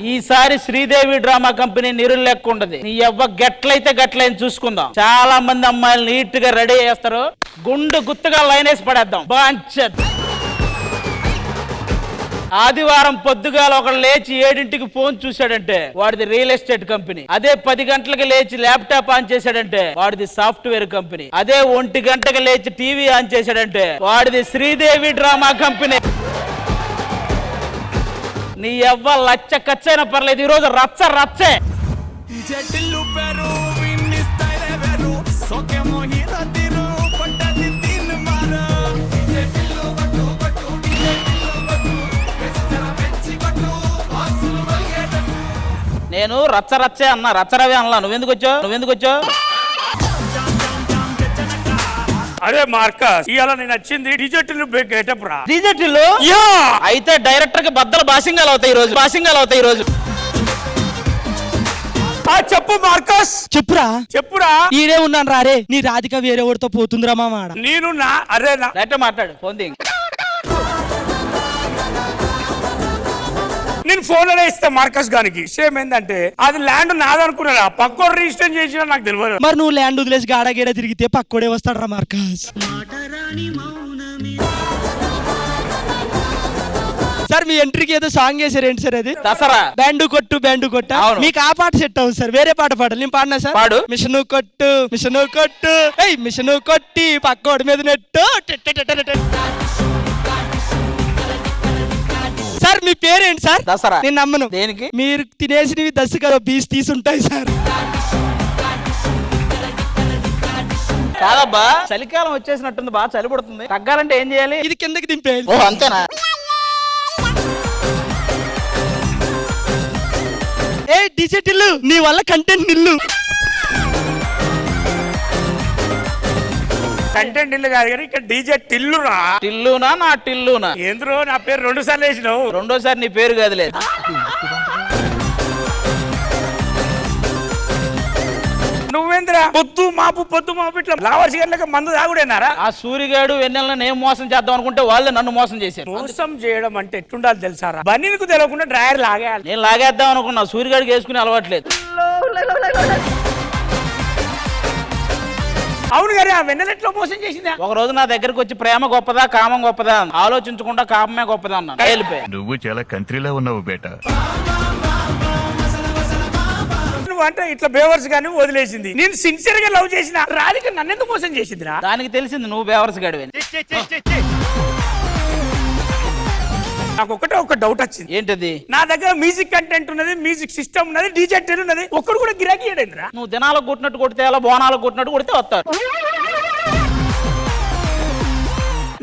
ఈసారి Sridevi drama company నీరులు లెక్క ఉండదు. నీ ఎవ్వ గట్లయితే గట్లయిన చూసుకుందాం. చాలా మంది అమ్మాయిలు నీట్ గా రెడీ చేస్తారు, గుండు గుత్తుగా లైన్ వేసి పడేద్దాం. బాంచత్. ఆదివారం పొద్దుగాల ఒకడు లేచి 7ంటికి ఫోన్ చూశాడంటే వాడిది రియల్ ఎస్టేట్ కంపెనీ. అదే 10 గంటలకు లేచి ల్యాప్టాప్ ఆన్ చేశాడంటే వాడిది సాఫ్ట్వేర్ కంపెనీ. అదే 1 గంటకు లేచి టీవీ ఆన్ చేశాడంటే వాడిది శ్రీదేవి డ్రామా కంపెనీ. నీ ఎవ్వ లచ్చ ఖర్చైనా పర్లేదు, ఈరోజు రచ్చ రచ్చే. నేను రచ్చ రచ్చే అన్నా, రచ్చరవే అన్నా. నువ్వెందుకు వచ్చావు? అదే మార్కస్, ఇవాళ నేను వచ్చింది డిజిటల్ గెటప్ రా. డిజిటల్ అయితే డైరెక్టర్ కి బద్దలు బాసింగాలు అవుతాయి ఈ రోజు. చెప్పు మార్కస్. చెప్పురా. ఈడే ఉన్నాను రారే. నీ రాధిక వేరే వాడితో పోతుందిరా మామాడ. నేనున్నా. అరే డైరెక్టర్ మాట్లాడు, ఫోన్ దింగ్. నేను ఫోన్ లోనే ఇస్తా మార్కస్ గానికి. విషయం ఏంటంటే అది ల్యాండ్ నాదనుకున్నా, పక్కోడు రిజిస్టర్ చేసినా నాకు తెలియదు. మరి నువ్వు ల్యాండ్ వదిలేసి గాడగేడ తిరిగితే పక్కోడే వస్తాడు రా మార్కస్. సార్ మీ ఎంట్రీకి ఏదో సాంగ్ వేసారు, ఏంటి సార్ అది? దసరా. బ్యాండు కొట్ట. మీకు ఆ పాట సెట్ అవుతుంది సార్, వేరే పాట పాడాలి. నేను పాడినా సార్. పాడు. మిషను కొట్టు మిషను కొట్టి పక్కోడి మీద నెట్టు. సార్ మీ పేరేంటి సార్? దసరా. నేను నమ్మను. దేనికి? మీరు తినేసినవి దశగా బీస్ తీసుంటాయి సార్. కాదబ్బా, చలికాలం వచ్చేసినట్టుంది, బాగా చలి పడుతుంది. తగ్గాలంటే ఏం చేయాలి? ఇది కిందకి దింపేయాలి. ఓ అంతేనా? ఏ డిజిటల్, నీ వల్ల కంటెంట్ నిల్లు. కంటెంట్ ఇల్లు కాదు కానీ ఇక్కడ డీజే టిల్లురా. టిల్లునా నా టిల్లునా? ఏంద్రో నా పేరు 2 సార్లు వేసినావు. రెండోసారి నీ పేరు కదలేదు. నువ్వేంద్రా పొద్దు మాపు ఇట్లా లావర్స్ గంటలకు మందు తాగుడేనారా? ఆ సూరిగాడు వెన్నెలను నేను మోసం చేద్దాం అనుకుంటే వాళ్ళే నన్ను మోసం చేశారు. మోసం చేయడం అంటే ఎట్టుండాలి తెలుసారా? బన్నీకు తెలియకుండా డ్రైయర్ లాగేయాలి. నేను లాగేద్దాం అనుకున్నా, సూరిగాడికి వేసుకుని అలవాట్లేదు. అవును గారి, ఆ వెన్నెలెట్లో మోసం చేసిందా? ఒక రోజు నా దగ్గరకు వచ్చి ప్రేమ గొప్పదా కామం గొప్పదా ఆలోచించకుండా కామమే గొప్పదా అన్నా. వెళ్ళిపోయా. నువ్వు చాలా కంట్రీలో ఉన్నావు బేటా. అంటే ఇట్లా బేవర్స్ గాని వదిలేసింది. నేను సిన్సియర్ గా లవ్ చేసిన రాధిక నన్నెందుకు మోసం చేసిందిరా? దానికి తెలిసింది నువ్వు బేవర్స్ గాడివి. నాకు ఒక డౌట్ వచ్చింది. ఏంటది? నా దగ్గర మ్యూజిక్ కంటెంట్ ఉన్నది, మ్యూజిక్ సిస్టమ్ ఉన్నది, డీజే టెల్ ఉన్నది, ఒక్కడు కూడా గిరాకీ చేయడేంద్రా? నువ్వు దినాలకు కొట్టినట్టు కొడితే అలా బోనాలకు కొట్టినట్టు కొడితే వస్తారు.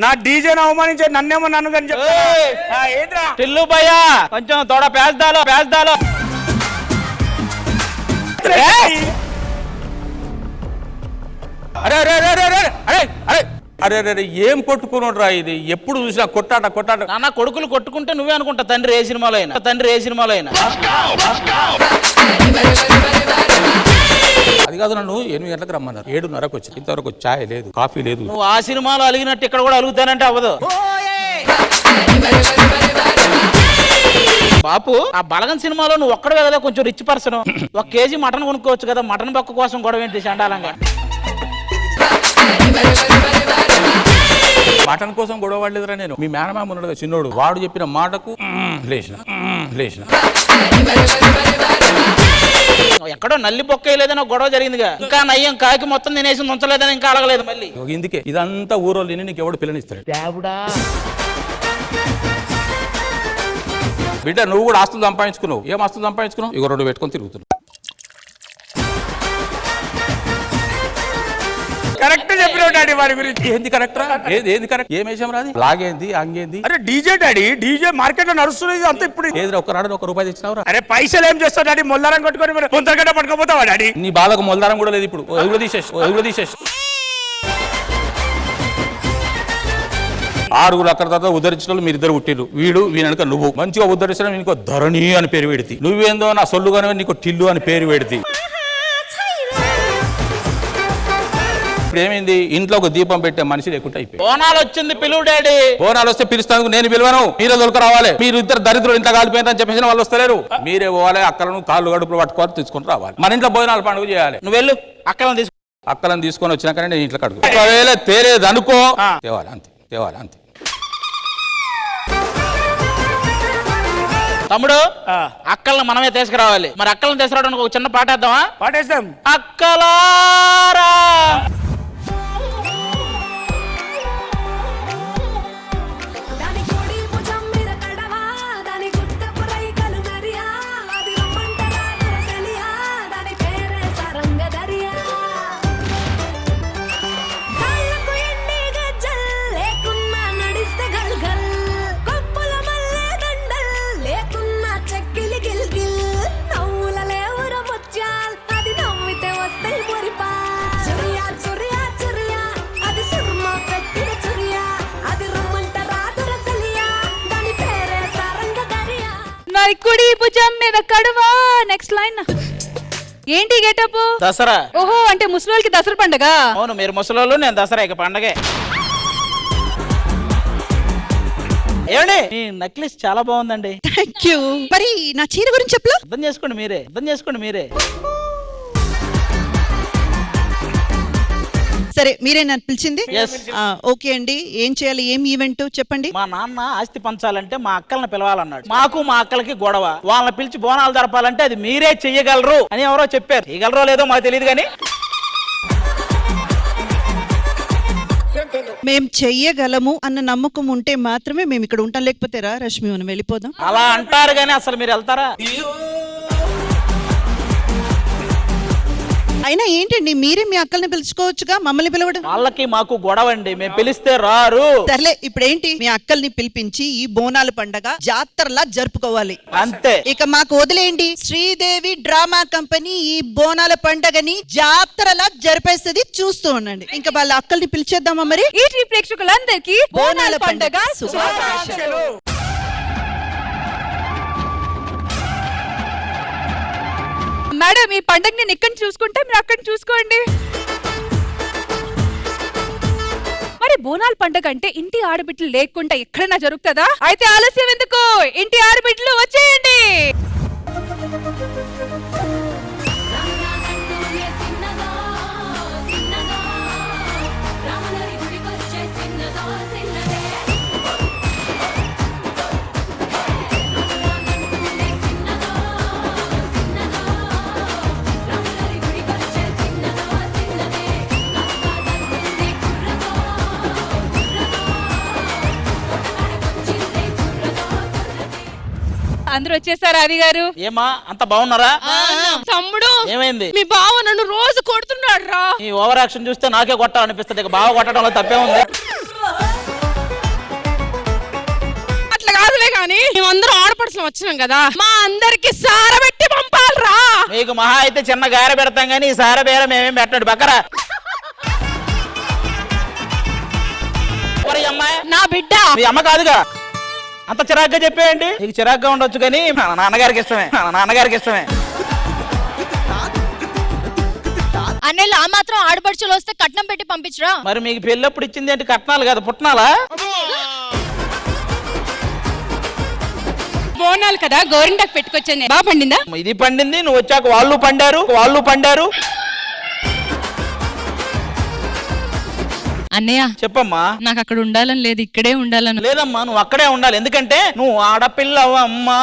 నా డీజేని అవమానించే నన్నేమో నన్ను కానీ ఏంద్రా? టిల్లు భయ్యా కొంచెం తోడ పేస్తాలో. అరే అరే అరే అరే అరే అరే అరే అరే అరే ఏం కొట్టుకున్నాడు రా ఇది? ఎప్పుడు చూసినా కొట్టాట. నాన్న కొడుకులు కొట్టుకుంటే నువ్వే అనుకుంటా తండ్రి ఏ సినిమాలో అయినా. అది కాదు, నన్ను 8 గంటలకు రమ్మన్నారు, 7:30కు వచ్చి ఇంతవరకు ఛాయ్ లేదు, కాఫీ లేదు. నువ్వు ఆ సినిమాలో అలిగినట్టు ఇక్కడ కూడా అలుగుతానంటే అవ్వదు. బాపు, ఆ బలగన్ సినిమాలో నువ్వు ఒక్కడే కదా కొంచెం రిచ్ పర్సన్, 1 కేజీ మటన్ కొనుక్కోవచ్చు కదా. మటన్ పక్క కోసం గొడవ ఏంటి చండాలంగా? మటన్ కోసం గొడవ పడలేదురా నేను. మీ మేనమామ ఉన్నాడు కదా చిన్నోడు, వాడు చెప్పిన మాటకు లేచిన. ఎక్కడో నల్లి బొక్కలేదని గొడవ జరిగిందిగా. ఇంకా నయ్యం కాకి మొత్తం తినేసి ఉంచలేదని ఇంకా అడగలేదు మళ్ళీ. ఇందుకే ఇదంతా ఊరోళ్ళు నీకు ఎవడు పిల్లనిస్తాడు? బిడ్డ నువ్వు కూడా ఆస్తులు సంపాదించుకున్నావు. ఏం ఆస్తులు సంపాదించుకున్నావు? ఇగో 2 పెట్టుకొని తిరుగుతున్నావు. కరెక్ట్ చెప్పినావు డాడీ వారి గురించి. ఏంది కరెక్ట్ రా? ఏది కరెక్ట్? ఏం వేసాం రాది? లాగేంది అంగేంది? అరే డీజే డాడీ, డీజే మార్కెట్ లో నడుస్తున్నది అంతా ఇప్పుడు. ఏది ఒక్కనాడు 1 రూపాయి తెచ్చినావురా? అరే పైసలు ఏం చేస్తావు డాడీ? మొల్లారం కొట్టుకొని ముందరగడ్డ పట్టుకోపోతావా డాడీ? నీ బాధకు మొల్దారం కూడా లేదు ఇప్పుడు. ఎగులు తీసేసి 6 అక్కడ తర్వాత ఉద్ధరించిన వాళ్ళు మీరిద్దరు పుట్టిరు. వీనక నువ్వు మంచిగా ఉద్ధరించడం, నీకు ధరణి అని పేరు పెడితే, నువ్వేందో నా సొల్లుగానే నీకు టిల్లు అని పేరు పెడితే. ఇప్పుడు ఏమైంది, ఇంట్లో ఒక దీపం పెట్టే మనిషి లేకుండా అయిపోయి. బోనాలు వచ్చింది, పిలువు డాడీ. బోనాలు వస్తే పిలుస్తాను, నేను పిలవను, మీరే దొరక రావాలి. మీరు ఇద్దరు దరిద్రులు ఇంట్లో కాలిపోయిందని చెప్పేసి వాళ్ళు వస్తలేరు. మీరే పోవాలి, అక్కలను కాళ్ళు గడుపులు పట్టుకోవాలి, తీసుకొని రావాలి. మన ఇంట్లో భోజనాలు పండుగ చేయాలి. నువ్వు వెళ్ళు, అక్కలను తీసుకు. అక్కలను తీసుకొని వచ్చినాకనే నేను ఇంట్లో కడుగు. ఒకవేళ తేలేదు అనుకో తేవాలి, అంతే తేవాలి, అంతే. తమ్ముడు, అక్కలను మనమే తీసుకురావాలి. మరి అక్కలను తీసుకురావడానికి ఒక చిన్న పాట వేద్దామా? పాటేస్తాం. అక్కలారా కుడి భుజం మీద కడువా. నెక్స్ట్ లైన్ ఏంటి గెటప్? దసరా. ఓహో, అంటే ముసలోళ్ళకి దసరా పండగ. అవును, మీరు ముసలోళ్ళు, నేను దసరా, ఇక పండగే. ఏమండి, ఈ నెక్లెస్ చాలా బాగుందండి. Thank you. మరి నా చీర గురించి చెప్పు. అర్థం చేసుకోండి మీరే. సరే, మీరే నన్ను పిలిచింది. Yes. ఓకే అండి, ఏం చేయాలి, ఏం ఈవెంట్ చెప్పండి. మా నాన్న ఆస్తి పంచాలంటే మా అక్కల్ని పిలవాలన్నాడు. మాకు మా అక్కలకి గొడవ. వాళ్ళని పిలిచి బోనాలు జరపాలంటే అది మీరే చెయ్యగలరు అని ఎవరో చెప్పారు. చేయగలరో లేదో మాకు తెలియదు కానీ మేం చెయ్యగలము అన్న నమ్మకం ఉంటే మాత్రమే మేము ఇక్కడ ఉంటాం. లేకపోతే రా రష్మి, మనం వెళ్ళిపోదాం. అలా అంటారు కానీ అసలు మీరు వెళ్తారా? అయినా ఏంటండి, మీరే మీ అక్కల్ని పిలుచుకోవచ్చుగా, మమ్మల్ని పిలవడం. వాళ్ళకి మాకు గొడవ అండి, మేము పిలిస్తే రారు. సర్లే, ఇప్పుడేంటి, మీ అక్కల్ని పిలిపించి ఈ బోనాల పండగ జాతరలా జరుపుకోవాలి, అంతే. ఇక మాకు వదిలేయండి. శ్రీదేవి డ్రామా కంపెనీ ఈ బోనాల పండగని జాతరలా జరిపేస్తుంది, చూస్తూ ఉండండి. ఇంకా వాళ్ళ అక్కల్ని పిలిచేద్దామా మరి? ఈ ప్రేక్షకులందరికీ బోనాల పండగ శుభాకాంక్షలు. మేడం, ఈ పండగ నేను ఇక్కడ చూసుకుంటే మీరు అక్కడ చూసుకోండి. మరి బోనాల పండగ అంటే ఇంటి ఆడబిడ్డలు లేకుండా ఎక్కడైనా జరుగుతుందా? అయితే ఆలస్యం ఎందుకు, ఇంటి ఆడబిడ్డలు వచ్చేయండి. అందరూ వచ్చేసారు. ఆది గారు, ఏమా అంత బాగున్నారా? తమ్ముడు, ఏమైంది? మీ బావ నన్ను రోజు కొడుతున్నాడు రా. ఈ ఓవర్ యాక్షన్ చూస్తే నాకే కొట్టాలనిపిస్తుంది. ఇక బాగా కొట్టడంలో తప్పే ఉంది. అట్లా కాదులే గాని, మేమందరం ఆడపడుచులు వచ్చినాం కదా, మా అందరికి సారబెట్టి పంపాలరా. మీకు మహా అయితే చిన్న గారె పెడతాం కానీ ఈ సార బేర మేమేం పెట్టండి. బక్కరా నా బిడ్డ మీ అమ్మ కాదుగా, అంత చిరాగ్గా చెప్పేయండి. నీకు చిరాగ్గా ఉండొచ్చు కానీ మా నాన్నగారికి ఇష్టమే. అన్నయ్యలు ఆ మాత్రం ఆడపడుచులు వస్తే కట్నం పెట్టి పంపించరా? మరి మీకు పెళ్ళప్పుడు ఇచ్చింది ఏంటి? కట్నాలు కదా, పుట్నాలా? బోనాలు కదా, గోరింటాకు పెట్టుకొచ్చాను. బాగా పండిందా? ఇది పండింది, నువ్వు వచ్చాక వాళ్ళు పండారు. అన్నయ్య, చెప్పమ్మా. నాకు అక్కడ ఉండాలని లేదు, ఇక్కడే ఉండాలని. లేదమ్మా, నువ్వు అక్కడే ఉండాలి. ఎందుకంటే నువ్వు ఆడపిల్లవమ్మా.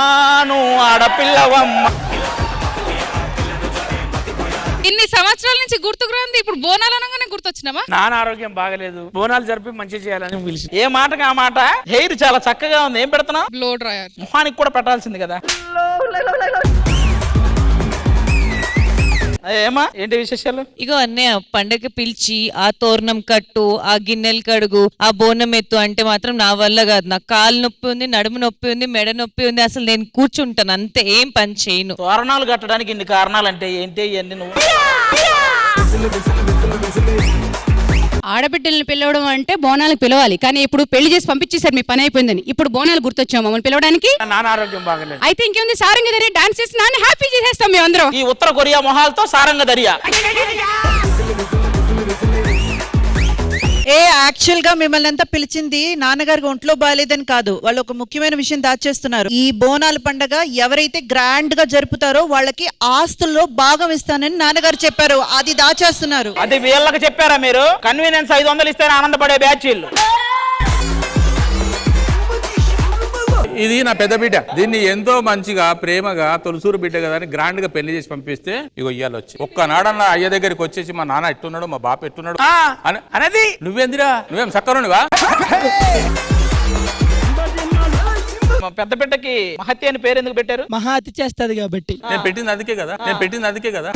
ఇన్ని సంవత్సరాల నుంచి గుర్తుకురాంది, ఇప్పుడు బోనాలు అనగానే గుర్తొచ్చినావా? నాన్న ఆరోగ్యం బాగలేదు, బోనాలు జరిపి మంచి చేయాలని పిలిచి. ఏ మాటగా ఆ మాట. హెయిర్ చాలా చక్కగా ఉంది. ఏం పెడుతున్నావు? Blow dryer. మొహానికి కూడా పెట్టాల్సింది కదా. ఏమా, ఏంటి విశేషాలు? ఇగో అన్నయ్య, పండగ పిలిచి ఆ తోరణం కట్టు, ఆ గిన్నెలు కడుగు, ఆ బోనం ఎత్తు అంటే మాత్రం నా వల్ల కాదు. నాకు కాలు నొప్పి ఉంది, నడుము నొప్పి ఉంది, మెడ నొప్పి ఉంది. అసలు నేను కూర్చుంటాను అంతే, ఏం పని చేయను. తోరణాలు కట్టడానికి ఇన్ని కారణాలు అంటే ఏంటి ఇవన్నీ? నువ్వు ఆడబిడ్డల్ని పిలవడం అంటే బోనాలకు పిలవాలి, కానీ ఇప్పుడు పెళ్లి చేసి పంపించేసారు, మీ పని అయిపోయిందని. ఇప్పుడు బోనాలు గుర్తొచ్చాము మమ్మల్ని పిలవడానికి. నాన్న ఆరోగ్యం బాగలేదు. అయితే ఇంకేముంది, సారంగ దరి డాన్స్ చేసి నాన్న హ్యాపీ చేసేస్తాం మేము అందరం. ఈ ఉత్తర కొరియా మొహాలతో సారంగ దరియా. యాక్చువల్ గా మిమ్మల్ని అంతా పిలిచింది నాన్నగారికి ఒంట్లో బాగాలేదని కాదు, వాళ్ళు ఒక ముఖ్యమైన విషయం దాచేస్తున్నారు. ఈ బోనాల పండగ ఎవరైతే గ్రాండ్ గా జరుపుతారో వాళ్ళకి ఆస్తుల్లో భాగం ఇస్తానని నాన్నగారు చెప్పారు, అది దాచేస్తున్నారు. అది వీళ్ళకి చెప్పారా మీరు? కన్వీనియన్స్ 500 ఇస్తే ఆనందపడే బ్యాచ్ వీళ్ళు. ఇది నా పెద్ద బిడ్డ, దీన్ని ఎంతో మంచిగా ప్రేమగా తొలసూరు బిడ్డ కదా అని గ్రాండ్ గా పెళ్లి చేసి పంపిస్తే ఇగో ఇయ్యాలి వచ్చి ఒక్కనాడన్న అయ్య దగ్గరికి వచ్చేసి మా నాన్న ఎట్టున్నాడు, మా బాప ఎట్టున్నాడు అనేది నువ్వేందిరా, నువ్వేం సక్కరునివా? మా పెద్ద బిడ్డకి మహత్య అని పేరు ఎందుకు పెట్టారు? మహా అతి చేస్తుంది కాబట్టి. నేను పెట్టింది అందుకే కదా.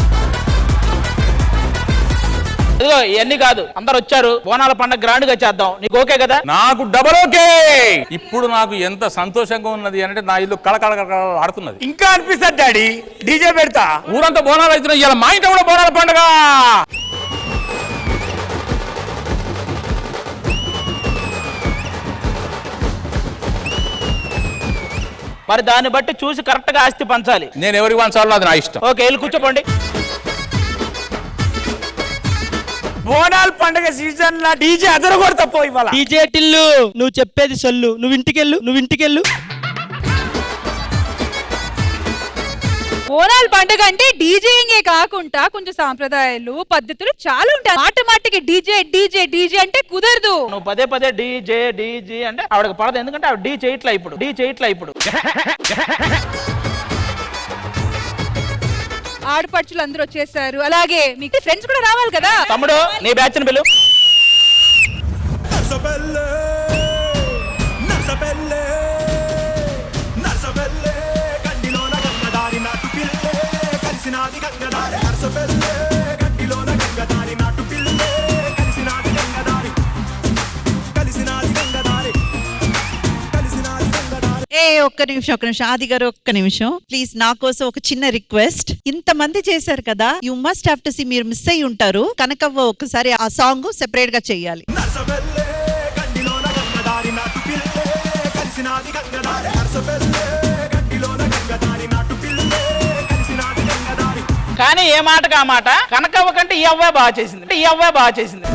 ఇదిగో ఇవన్నీ కాదు, అందరు వచ్చారు, బోనాల పండుగ గ్రాండ్ గా చేద్దాం, నీకు ఓకే కదా? నాకు డబల్ ఓకే. ఇప్పుడు నాకు ఎంత సంతోషంగా ఉన్నది అంటే నా ఇల్లు కళకళ ఆడుతున్నది. ఇంకా అనిపిస్తుంది డాడీ, డీజే పెడతా, ఊరంతా బోనాలు అవుతున్నాయి, ఇలా మా ఇంట్లో కూడా బోనాల పండుగ. మరి దాన్ని బట్టి చూసి కరెక్ట్ గా ఆస్తి పంచాలి. నేను ఎవరికి పంచాలో అది నా ఇష్టం. ఓకే, వెళ్ళి కూర్చోపోండి. బోనాల పండుగ సీజన్ లా డీజే అదరగొడతా పో ఇవాళ. డీజే టిల్లు నువ్వు చెప్పేది సొల్లు, నువ్వు ఇంటికెళ్ళు. బోనాల పండుగ అంటే డీజేయింగే కాకుండా కొంచెం సాంప్రదాయాలు పద్ధతులు చాలా ఉంటాయి. మాటికి డీజే అంటే కుదరదు. నువ్వు పదే డీజే అంటే ఆవిడకి పడదు, ఎందుకంటే ఆవిడ డీ చేయట్లా ఇప్పుడు. ఆడపడుచులు అందరూ వచ్చేసారు, అలాగే మీకు ఫ్రెండ్స్ కూడా రావాలి కదా. తమ్ముడు నీ బ్యాచ్ ని పిలు. ఒక్క నిమిషం ఆది గారు, ఒక్క నిమిషం ప్లీజ్. నా కోసం ఒక చిన్న రిక్వెస్ట్. ఇంతమంది చేశారు కదా, you must have to see. మీరు మిస్ అయ్యి ఉంటారు, కనకవ్వ ఒక్కసారి ఆ సాంగ్ సెపరేట్ గా చెయ్యాలి. కానీ ఏ మాటగా ఆ మాట, కనకవ్వ కంటే ఈ అవ్వే బాగా చేసింది.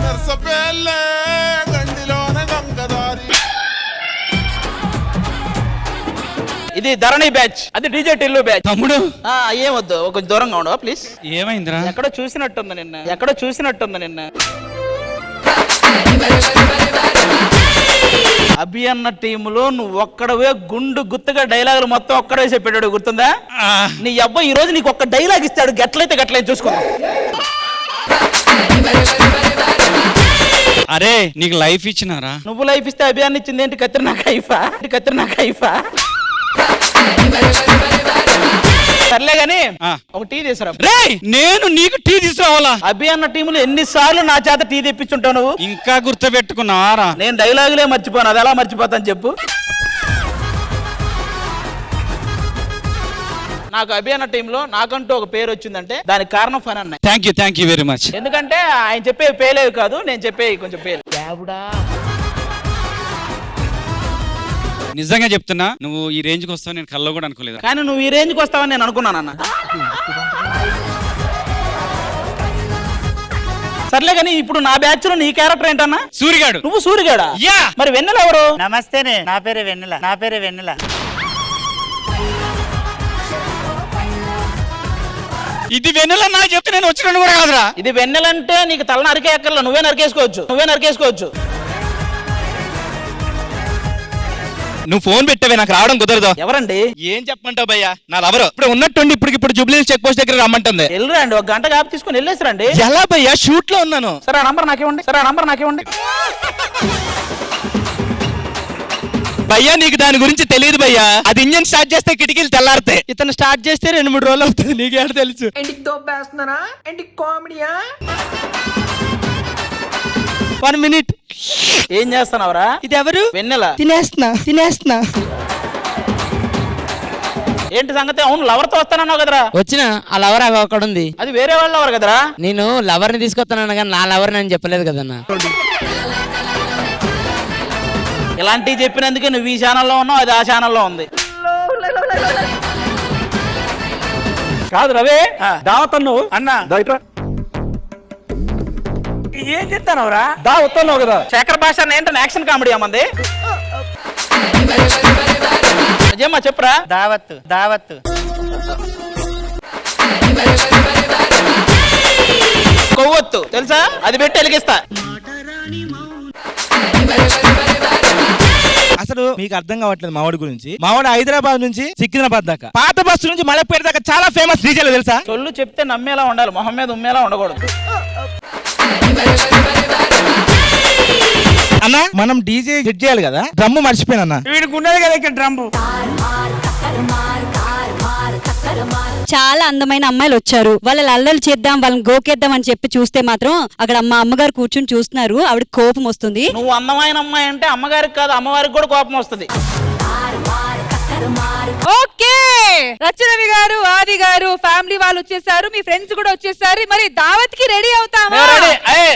ఇది ధరణి బ్యాచ్, అది డీజే టిల్లు బ్యాచ్. తమ్ముడు ఏమొద్దు, ఒక దూరంగా ఉండవా ప్లీజ్. ఏమైందిరా? ఎక్కడో చూసినట్టుంది నిన్న. అభి అన్న టీములో నువ్వు ఒక్కడవే గుత్తుగా డైలాగులు మొత్తం ఒక్కడేసే పెట్టాడు, గుర్తుందా? నీ అబ్బాయి ఈ రోజు నీకు ఒక్క డైలాగ్ ఇస్తాడు, గట్లయితే చూసుకున్నా. అరే నీకు లైఫ్ ఇచ్చినారా? నువ్వు లైఫ్ ఇస్తే అభియాన్ని ఇచ్చింది ఏంటి? కత్రినా కైఫా. సర్లే గాని ఒక టీ తీసుకురా. నేను నీకు టీ తీసుకురావాలా? అభి అన్న టీములో ఎన్నిసార్లు నా చేత టీ తెప్పించుంటావు నువ్వు? ఇంకా గుర్తుపెట్టుకున్నారా? నేను డైలాగులే మర్చిపోను, అది ఎలా మర్చిపోతాను చెప్పు. నాకు అభి అన్న టీంలో నాకంటూ ఒక పేరు వచ్చిందంటే దానికి కారణం ఫన్ అన్న. Thank you very much. ఎందుకంటే ఆయన చెప్పే పేలేవి కాదు, నేను చెప్పే కొంచెం పేరు. నిజంగా చెప్తున్నా, నువ్వు ఈ రేంజ్ కి వస్తావు నేను కల్లో కూడా అనుకోలేదు. కానీ నువ్వు ఈ రేంజ్కి వస్తావని నేను అనుకున్నానన్న. సర్లే కానీ ఇప్పుడు నా బ్యాచ్ లో నీ క్యారెక్టర్ ఏంటన్నా? సూరిగాడు. నువ్వు సూరిగాడా? యా. మరి వెన్నెల ఎవరు? నమస్తేనే, నా పేరే వెన్నెల. ఇది వెన్నెల నాకు చెప్తే నేను వచ్చినాను కూడా కాదురా. ఇది వెన్నెలంటే నీకు తల నరికే ఎక్కర్లా, నువ్వే నరికేసుకోవచ్చు. నువ్వు ఫోన్ పెట్టావే, నాకు రావడం కుదరదు. ఎవరండి? ఏం చెప్పమంటావు భయ్యా, నా లవరు ఇప్పుడు ఉన్నట్టుండి ఇప్పుడు జూబ్లీ చెక్ పోస్ట్ దగ్గర రమ్మంటుంది. వెళ్ళరండి, ఒక గంట గ్యాప్ తీసుకుని వెళ్ళేసిరండి. ఎలా భయ్యా, షూట్ లో ఉన్నాను. సరే ఆ నంబర్ నాకేవ్వండి. భయ్యా నీకు దాని గురించి తెలియదు భయ్యా, అది ఇంజన్ స్టార్ట్ చేస్తే కిటికీలు తెల్లారితే, ఇతను స్టార్ట్ చేస్తే 2-3 రోజులు అవుతుంది. నీకేడ తెలుసు? One minute. ఏం చేస్తున్నావురా? ఇది ఎవరు? వెన్నెల. తినేస్తున్నా. ఏంటి సంగతి? అవును లవర్ తో వస్తానన్నావు కదరా? వచ్చిన ఆ లవర్ అక్కడ ఉంది. అది వేరే వాళ్ళ లవర్ కదరా? నేను లవర్ ని తీసుకొస్తాను కానీ నా లవర్ అని చెప్పలేదు కదన్నా. ఇలాంటివి చెప్పినందుకే నువ్వు ఈ ఛానల్లో ఉన్నావు, అది ఆ ఛానల్లో ఉంది. కాదు రవే, దావత్ అన్నావు అన్న. ఏం చెప్తానవరా? దా వస్తున్నావు కదా. శేఖర్ భాష ఏంటంటే యాక్షన్ కామెడీ అమ్మంది. నిజమ్మా చెప్పురా. దావత్ దావత్. కొవ్వొత్తు తెలుసా, అది పెట్టి వెలిగిస్తా. అసలు మీకు అర్థం కావట్లేదు మావాడి గురించి. మావాడు హైదరాబాద్ నుంచి సికింద్రాబాద్ దాకా, పాత బస్సు నుంచి మలపేట దాకా చాలా ఫేమస్ డీజే తెలుసా. చొల్లు చెప్తే నమ్మేలా ఉండాలి, మొహం మీద ఉమ్మేలా ఉండకూడదు. అన్న మనం డీజే సెట్ చేయాలి కదా, డ్రమ్ము మర్చిపోయినా. వీడికి ఉన్నది కదా ఇక్కడ డ్రమ్ము. చాలా అందమైన అమ్మాయిలు వచ్చారు, వాళ్ళని అల్లలు చేద్దాం, వాళ్ళని గోకేద్దాం అని చెప్పి చూస్తే మాత్రం అక్కడ మా అమ్మగారు కూర్చుని చూస్తున్నారు. ఆవిడ కోపం వస్తుంది. నువ్వు అందమైన అమ్మాయి అంటే అమ్మగారికి కాదు అమ్మవారికి కూడా కోపం వస్తుంది. ఓకే, రచనవి గారు, ఆది గారు, ఫ్యామిలీ వాళ్ళు వచ్చేసారు, మీ ఫ్రెండ్స్ కూడా వచ్చేసారు. మరి దావత్ కి రెడీ అవుతామా?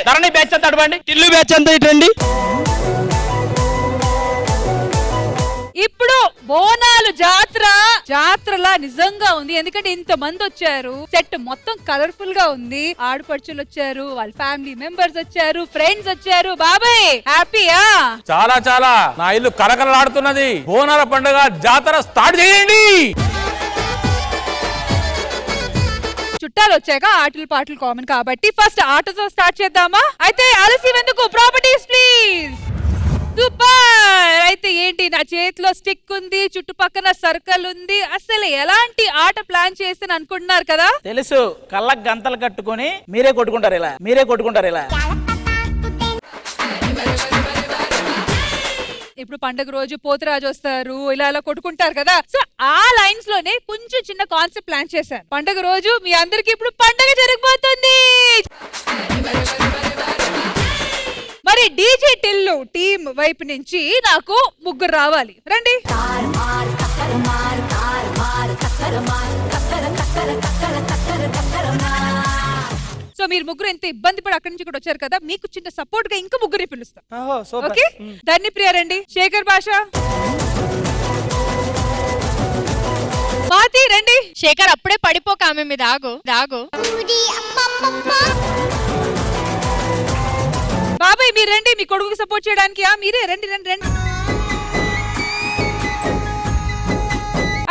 ధరణి బ్యాచ్ అంతా అడవండి, టిల్లు బ్యాచ్ అంతా ఇటండి. ఇప్పుడు బోనాలు జాత్రలా నిజంగా ఉంది. ఎందుకంటే ఇంత మంది వచ్చారు, సెట్ మొత్తం కలర్ఫుల్ గా ఉంది. ఆడపడుచులు వచ్చారు, వాళ్ళ ఫ్యామిలీ మెంబర్స్ వచ్చారు, ఫ్రెండ్స్ వచ్చారు. బాబాయ్ హ్యాపీయా? చాలా చాలా, నా ఇల్లు కలకలలాడుతున్నది. బోనాల పండుగ జాతర స్టార్ట్ చేయండి. చుట్టాలు వచ్చాక ఆటలు పాటలు కామన్ కాబట్టి ఫస్ట్ ఆటతో స్టార్ట్ చేద్దామా? అయితే ఆలస్యం ఎందుకు, ప్రాపర్టీస్ ప్లీజ్. సూపర్. అయితే ఏంటి, నా చేతిలో స్టిక్ ఉంది, చుట్టుపక్కల సర్కిల్ ఉంది. అసలు ఎలాంటి ఆట ప్లాన్ చేస్తాను అనుకుంటున్నారు కదా? తెలుసు, కళ్ళకు గంతలు కట్టుకొని మీరే కొట్టుకుంటారు ఇలా. ఇప్పుడు పండగ రోజు పోతురాజు వస్తారు, ఇలా కొట్టుకుంటారు కదా. సో ఆ లైన్స్ లోనే కొంచెం చిన్న కాన్సెప్ట్ ప్లాన్ చేశాను. పండగ రోజు మీ అందరికి ఇప్పుడు పండగ జరిగిపోతుంది. మరి డీజే టిల్లు టీం వైపు నుంచి నాకు ముగ్గురు రావాలి, రండి. సో మీరు ముగ్గురు ఎంత ఇబ్బంది పడి అక్కడి నుంచి కూడా వచ్చారు కదా, మీకు చిన్న సపోర్ట్ గా ఇంకా ముగ్గురు పిలుస్తాం. ఓకే, ధన్ని ప్రియ రండి, శేఖర్ భాష, మాతి రండి. శేఖర్ అప్పుడే పడిపోక ఆమె మీద ఆగు. బాబాయ్ మీరు రండి, మీ కొడుకు సపోర్ట్ చేయడానికి. మీరే రండి.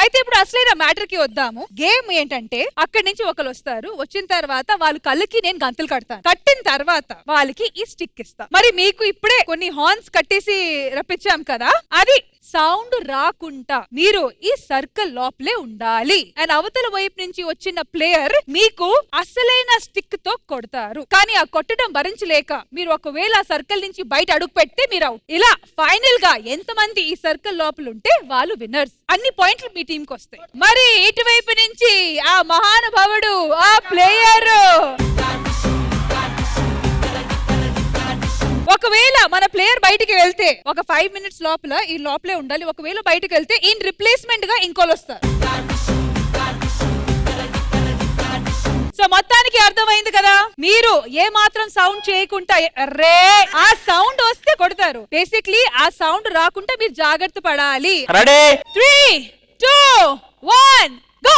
అయితే ఇప్పుడు అసలైన మ్యాటర్ కి వద్దాము. గేమ్ ఏంటంటే అక్కడి నుంచి ఒకరు వస్తారు, వచ్చిన తర్వాత వాళ్ళ కళ్ళకి నేను గంతలు కడతాను, కట్టిన తర్వాత వాళ్ళకి ఈ స్టిక్ ఇస్తా. మరి మీకు ఇప్పుడే కొన్ని హార్న్స్ కట్టేసి రప్పించాం కదా, అది సౌండ్ రాకుండా మీరు ఈ సర్కిల్ లోపలే ఉండాలి. అండ్ అవతల వైపు నుంచి వచ్చిన ప్లేయర్ మీకు అసలైన స్టిక్ తో కొడతారు. కానీ ఆ కొట్టడం భరించలేక మీరు ఒకవేళ ఆ సర్కిల్ నుంచి బయట అడుగు పెడితే మీరు అవుట్. ఇలా ఫైనల్ గా ఎంతమంది ఈ సర్కిల్ లోపల ఉంటే వాళ్ళు విన్నర్స్. అన్ని పాయింట్లు మీ టీం కి వస్తాయి. మరి ఇటువైపు నుంచి ఆ మహానుభావుడు, ఆ ప్లేయర్, ఒకవేళ మన ప్లేయర్ బయటికి వెళ్తే ఒక 5 minutes లోపల ఈ లోపలే ఉండాలి. ఒకవేళ బయటికి వెళ్తే ఇన్ రిప్లేస్మెంట్ గా ఇంకోలు వస్తారు. సో మొత్తానికి అర్థమైంది కదా, మీరు ఏ మాత్రం సౌండ్ చేయకుండా ఆ సౌండ్ వస్తే కొడతారు. బేసిక్లీ ఆ సౌండ్ రాకుండా మీరు జాగ్రత్త పడాలి. Ready, 3, 2, 1 go.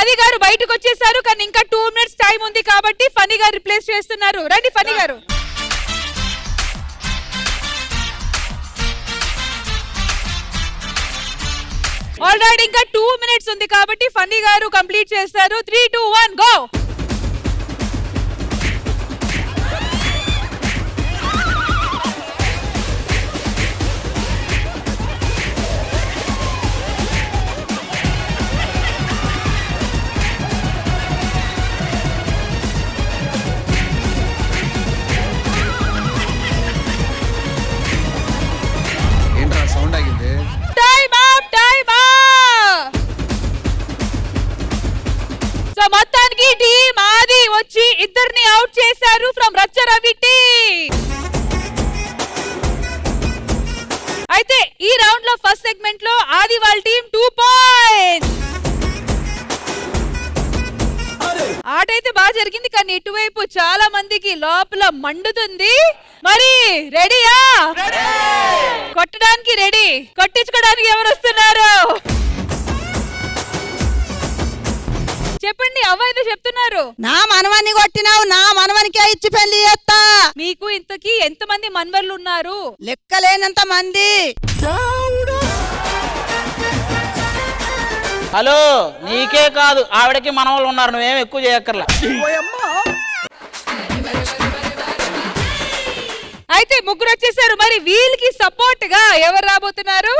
ఆది గారు బయటకు వచ్చేసారు, కానీ ఇంకా 2 minutes టైం ఉంది కాబట్టి ఫనీ గారు రిప్లేస్ చేస్తున్నారు. రండి ఫనీ గారు. ఆల్రెడీ ఇంకా 2 minutes ఉంది కాబట్టి ఫన్నీ గారు కంప్లీట్ చేస్తారు. 3, 2, 1 గో. వచ్చి ఇద్దరిని అవుట్ చేశారు ఫ్రమ్ రచ్చరవి టీమ్. అయితే ఈ రౌండ్ లో ఫస్ట్ సెగ్మెంట్ లో ఆది వాళ్ళ టీం 2 పాయింట్స్. ఆట అయితే బాగా జరిగింది, కానీ ఇటువైపు చాలా మందికి లోపల మండుతుంది. మరి రెడీయా? కొట్టడానికి రెడీ, కొట్టించుకోవడానికి ఎవరు వస్తున్నారు చెప్పండి. అవ్వ ఏదో చెప్తున్నారు. నా మనవన్ని కొట్టినావు, నా మనవనికే ఇచ్చి పెళ్లి చేస్తా. మీకు ఇంతకీ ఎంతమంది మన్వర్లు ఉన్నారు? లెక్కలేనంత మంది. హలో, నీకే కాదు ఆవిడకి మన వాళ్ళు ఉన్నారు, నువ్వేం ఎక్కువ చేయక్కర్లా. అయితే ముగ్గురు వచ్చేసారు. మరి వీళ్ళకి సపోర్ట్ గా ఎవరు రాబోతున్నారు?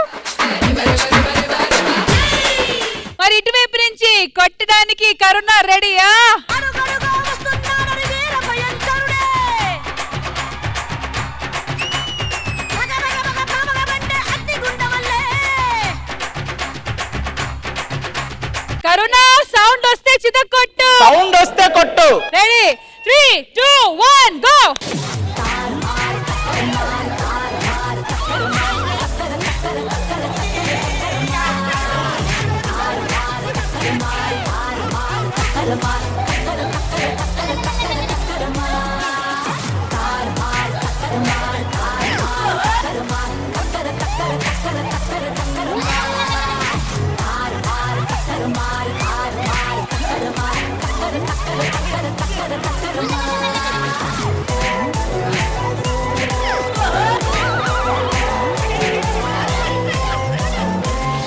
మరి ఇటువైపు నుంచి కొట్టడానికి కరుణ రెడీయా? కరుణ సౌండ్ వస్తే చితక్కొట్టు. సౌండ్ వస్తే కొట్టు. Ready 3 2 1 go.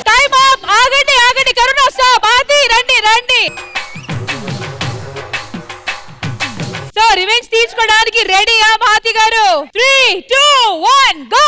Time up. ఆగండి ఆగండి, కరుణ స్టాప్. ఆది రండి రండి. సో రివెంజ్ తీర్చుకోవడానికి రెడీయా భాతి గారు? 3 2 1 go.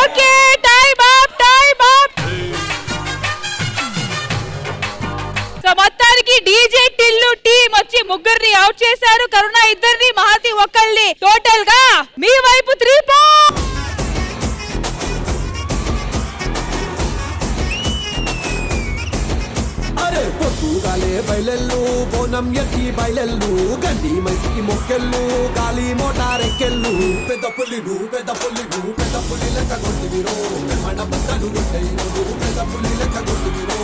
Okay, time up time up. So మొత్తానికి డీజే టిల్లు టీం వచ్చి ముగ్గురిని అవుట్ చేశారు. కరుణ ఇద్దరిని, మహతి ఒక్కళ్ళని. టోటల్ గా మీ వైపు 3 పాయింట్స్. పొద్దుగాలే బయలెల్లు, బోనం ఎత్తి బయలెల్లు, గండి మైసికి మొక్కెళ్ళు, గాలి మోటారెక్కెళ్ళు. పెద్ద పులిను పెద్ద పులిను పెద్ద పులి లెక్క కొట్టివిరో, మన బద్దలు కొట్టేయో. పెద్ద పులి లెక్క కొట్టివిరో,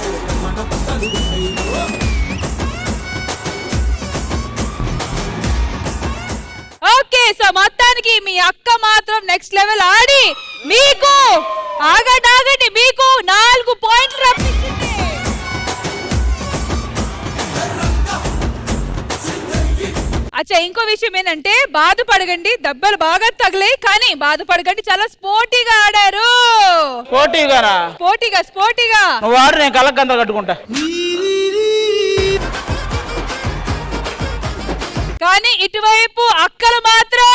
మన బద్దలు కొట్టేయో. ఓకే, సో మొత్తానికి మీ అక్క మాత్రం నెక్స్ట్ లెవెల్ ఆడి మీకు ఆగండి మీకు 4 పాయింట్లు రప్పించింది. అచ్చా, ఇంకో విషయం ఏంటంటే బాధపడకండి, దెబ్బలు బాగా తగిలాయి, కానీ బాధపడకండి, చాలా స్పోర్టీగా ఆడారు. స్పోర్టీగా నువ్వు ఆడు, నేను కళ్ళకి గంతలు కట్టుకుంటా. కానీ ఇటువైపు అక్కలు మాత్రం.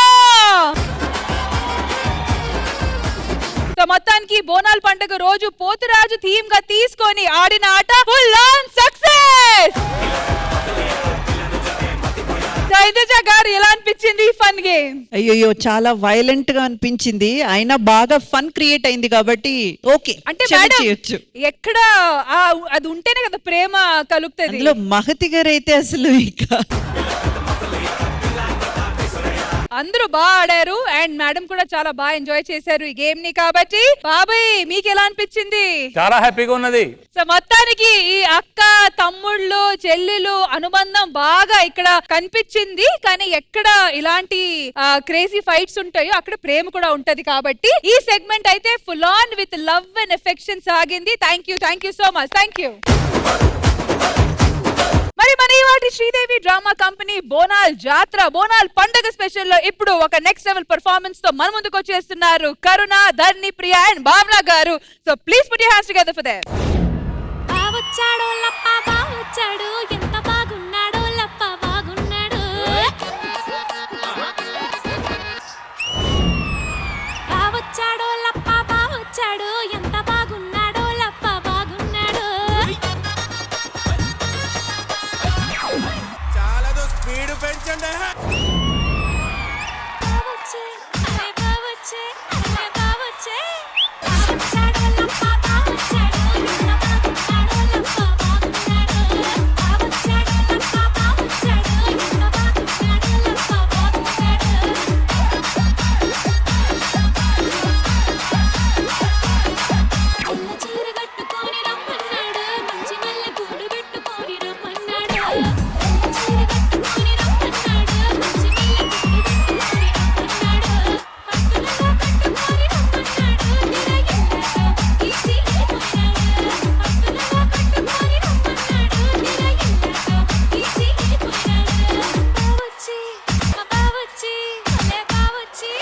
సో మొత్తానికి బోనాల పండుగ రోజు పోతురాజు థీమ్ గా తీసుకొని ఆడిన ఆట ఫుల్ ఆన్ సక్సెస్. సైదజ గారు ఎలా అనిపించింది ఈ ఫన్ గేమ్? అయ్యో, చాలా వైలెంట్ గా అనిపించింది, అయినా బాగా ఫన్ క్రియేట్ అయింది కాబట్టి ఓకే అంటే చేయొచ్చు. ఎక్కడ అది ఉంటేనే కదా ప్రేమ కలుగుతుంది. అందులో మహతి గారు అయితే అసలు ఇక అందరూ బాగా ఆడారు అండ్ మేడం కూడా చాలా బాగా ఎంజాయ్ చేశారు ఈ గేమ్ ని. కాబట్టి బాబాయ్ మీకు ఎలా అనిపించింది? చాలా హ్యాపీగా ఉన్నది. సో మొత్తానికి ఈ అక్క తమ్ముళ్ళు చెల్లెలు అనుబంధం బాగా ఇక్కడ కనిపించింది, కానీ ఎక్కడ ఇలాంటి క్రేజీ ఫైట్స్ ఉంటాయో అక్కడ ప్రేమ కూడా ఉంటది. కాబట్టి ఈ సెగ్మెంట్ అయితే full on with love and affection సాగింది. Thank you so much. Thank you. మరి మన ఈ వాటి శ్రీదేవి డ్రామా కంపెనీ బోనాల్ జాత్ర బోనాల్ పండగ స్పెషల్ లో ఇప్పుడు ఒక నెక్స్ట్ లెవెల్ పర్ఫార్మెన్స్ తో మన ముందుకు వచ్చేస్తున్నారు కరుణ, ధర్ని, ప్రియా అండ్ భావన గారు. So please put your hands together for them. బావొచ్చాడో లప్ప బావొచ్చాడు, ఎంత బాగున్నాడో లప్ప బాగున్నాడు. బావొచ్చాడో లప్ప బావొచ్చాడు, ఎంత బాగున్నాడో లప్ప బాగున్నాడు. చాలా స్పీడ్ పెంచండి. బావొచ్చే అరే బావొచ్చే అరే బావొచ్చే. బావొచ్చాడో లప్ప బావొచ్చాడు, ఎంత బాగున్నాడో లప్ప బాగున్నాడు. బావొచ్చాడో లప్ప బావొచ్చాడు, ఎంత బాగున్నాడో లప్ప బాగున్నాడు. తెల్ల చీర కట్టుకొని రమ్మన్నాడు, మంచి మల్లె పూలు పెట్టుకొని రమ్మన్నాడు. తెల్ల చీర కట్టుకొని రమ్మన్నాడు, మంచి మల్లె పూలు పెట్టుకొని రమ్మన్నాడు. పట్టులలో కట్టుకొని రమ్మన్నాడు, నిరగిల్లతో తీసి వెళ్ళిపోయినాడు. పట్టులలో కట్టుకొని రమ్మన్నాడు, నిరగిల్లతో తీసి వెళ్ళిపోయినాడు. బావొచ్చి మా బావొచ్చి అలే బావొచ్చి.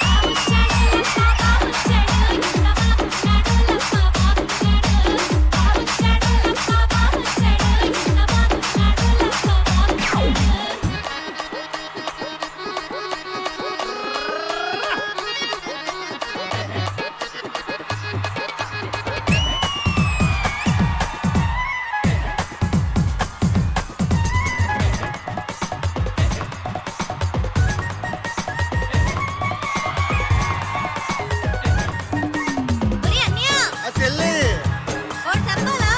బావొచ్చాడు లప్ప బావొచ్చాడు, ఎంత బాగున్నాడో లప్ప బాగున్నాడు. బావొచ్చాడు లప్ప బావొచ్చాడు, ఎంత బాగున్నాడో లప్ప బాగున్నాడు. ఒరే అన్నయ్య ఓ చెప్పాలా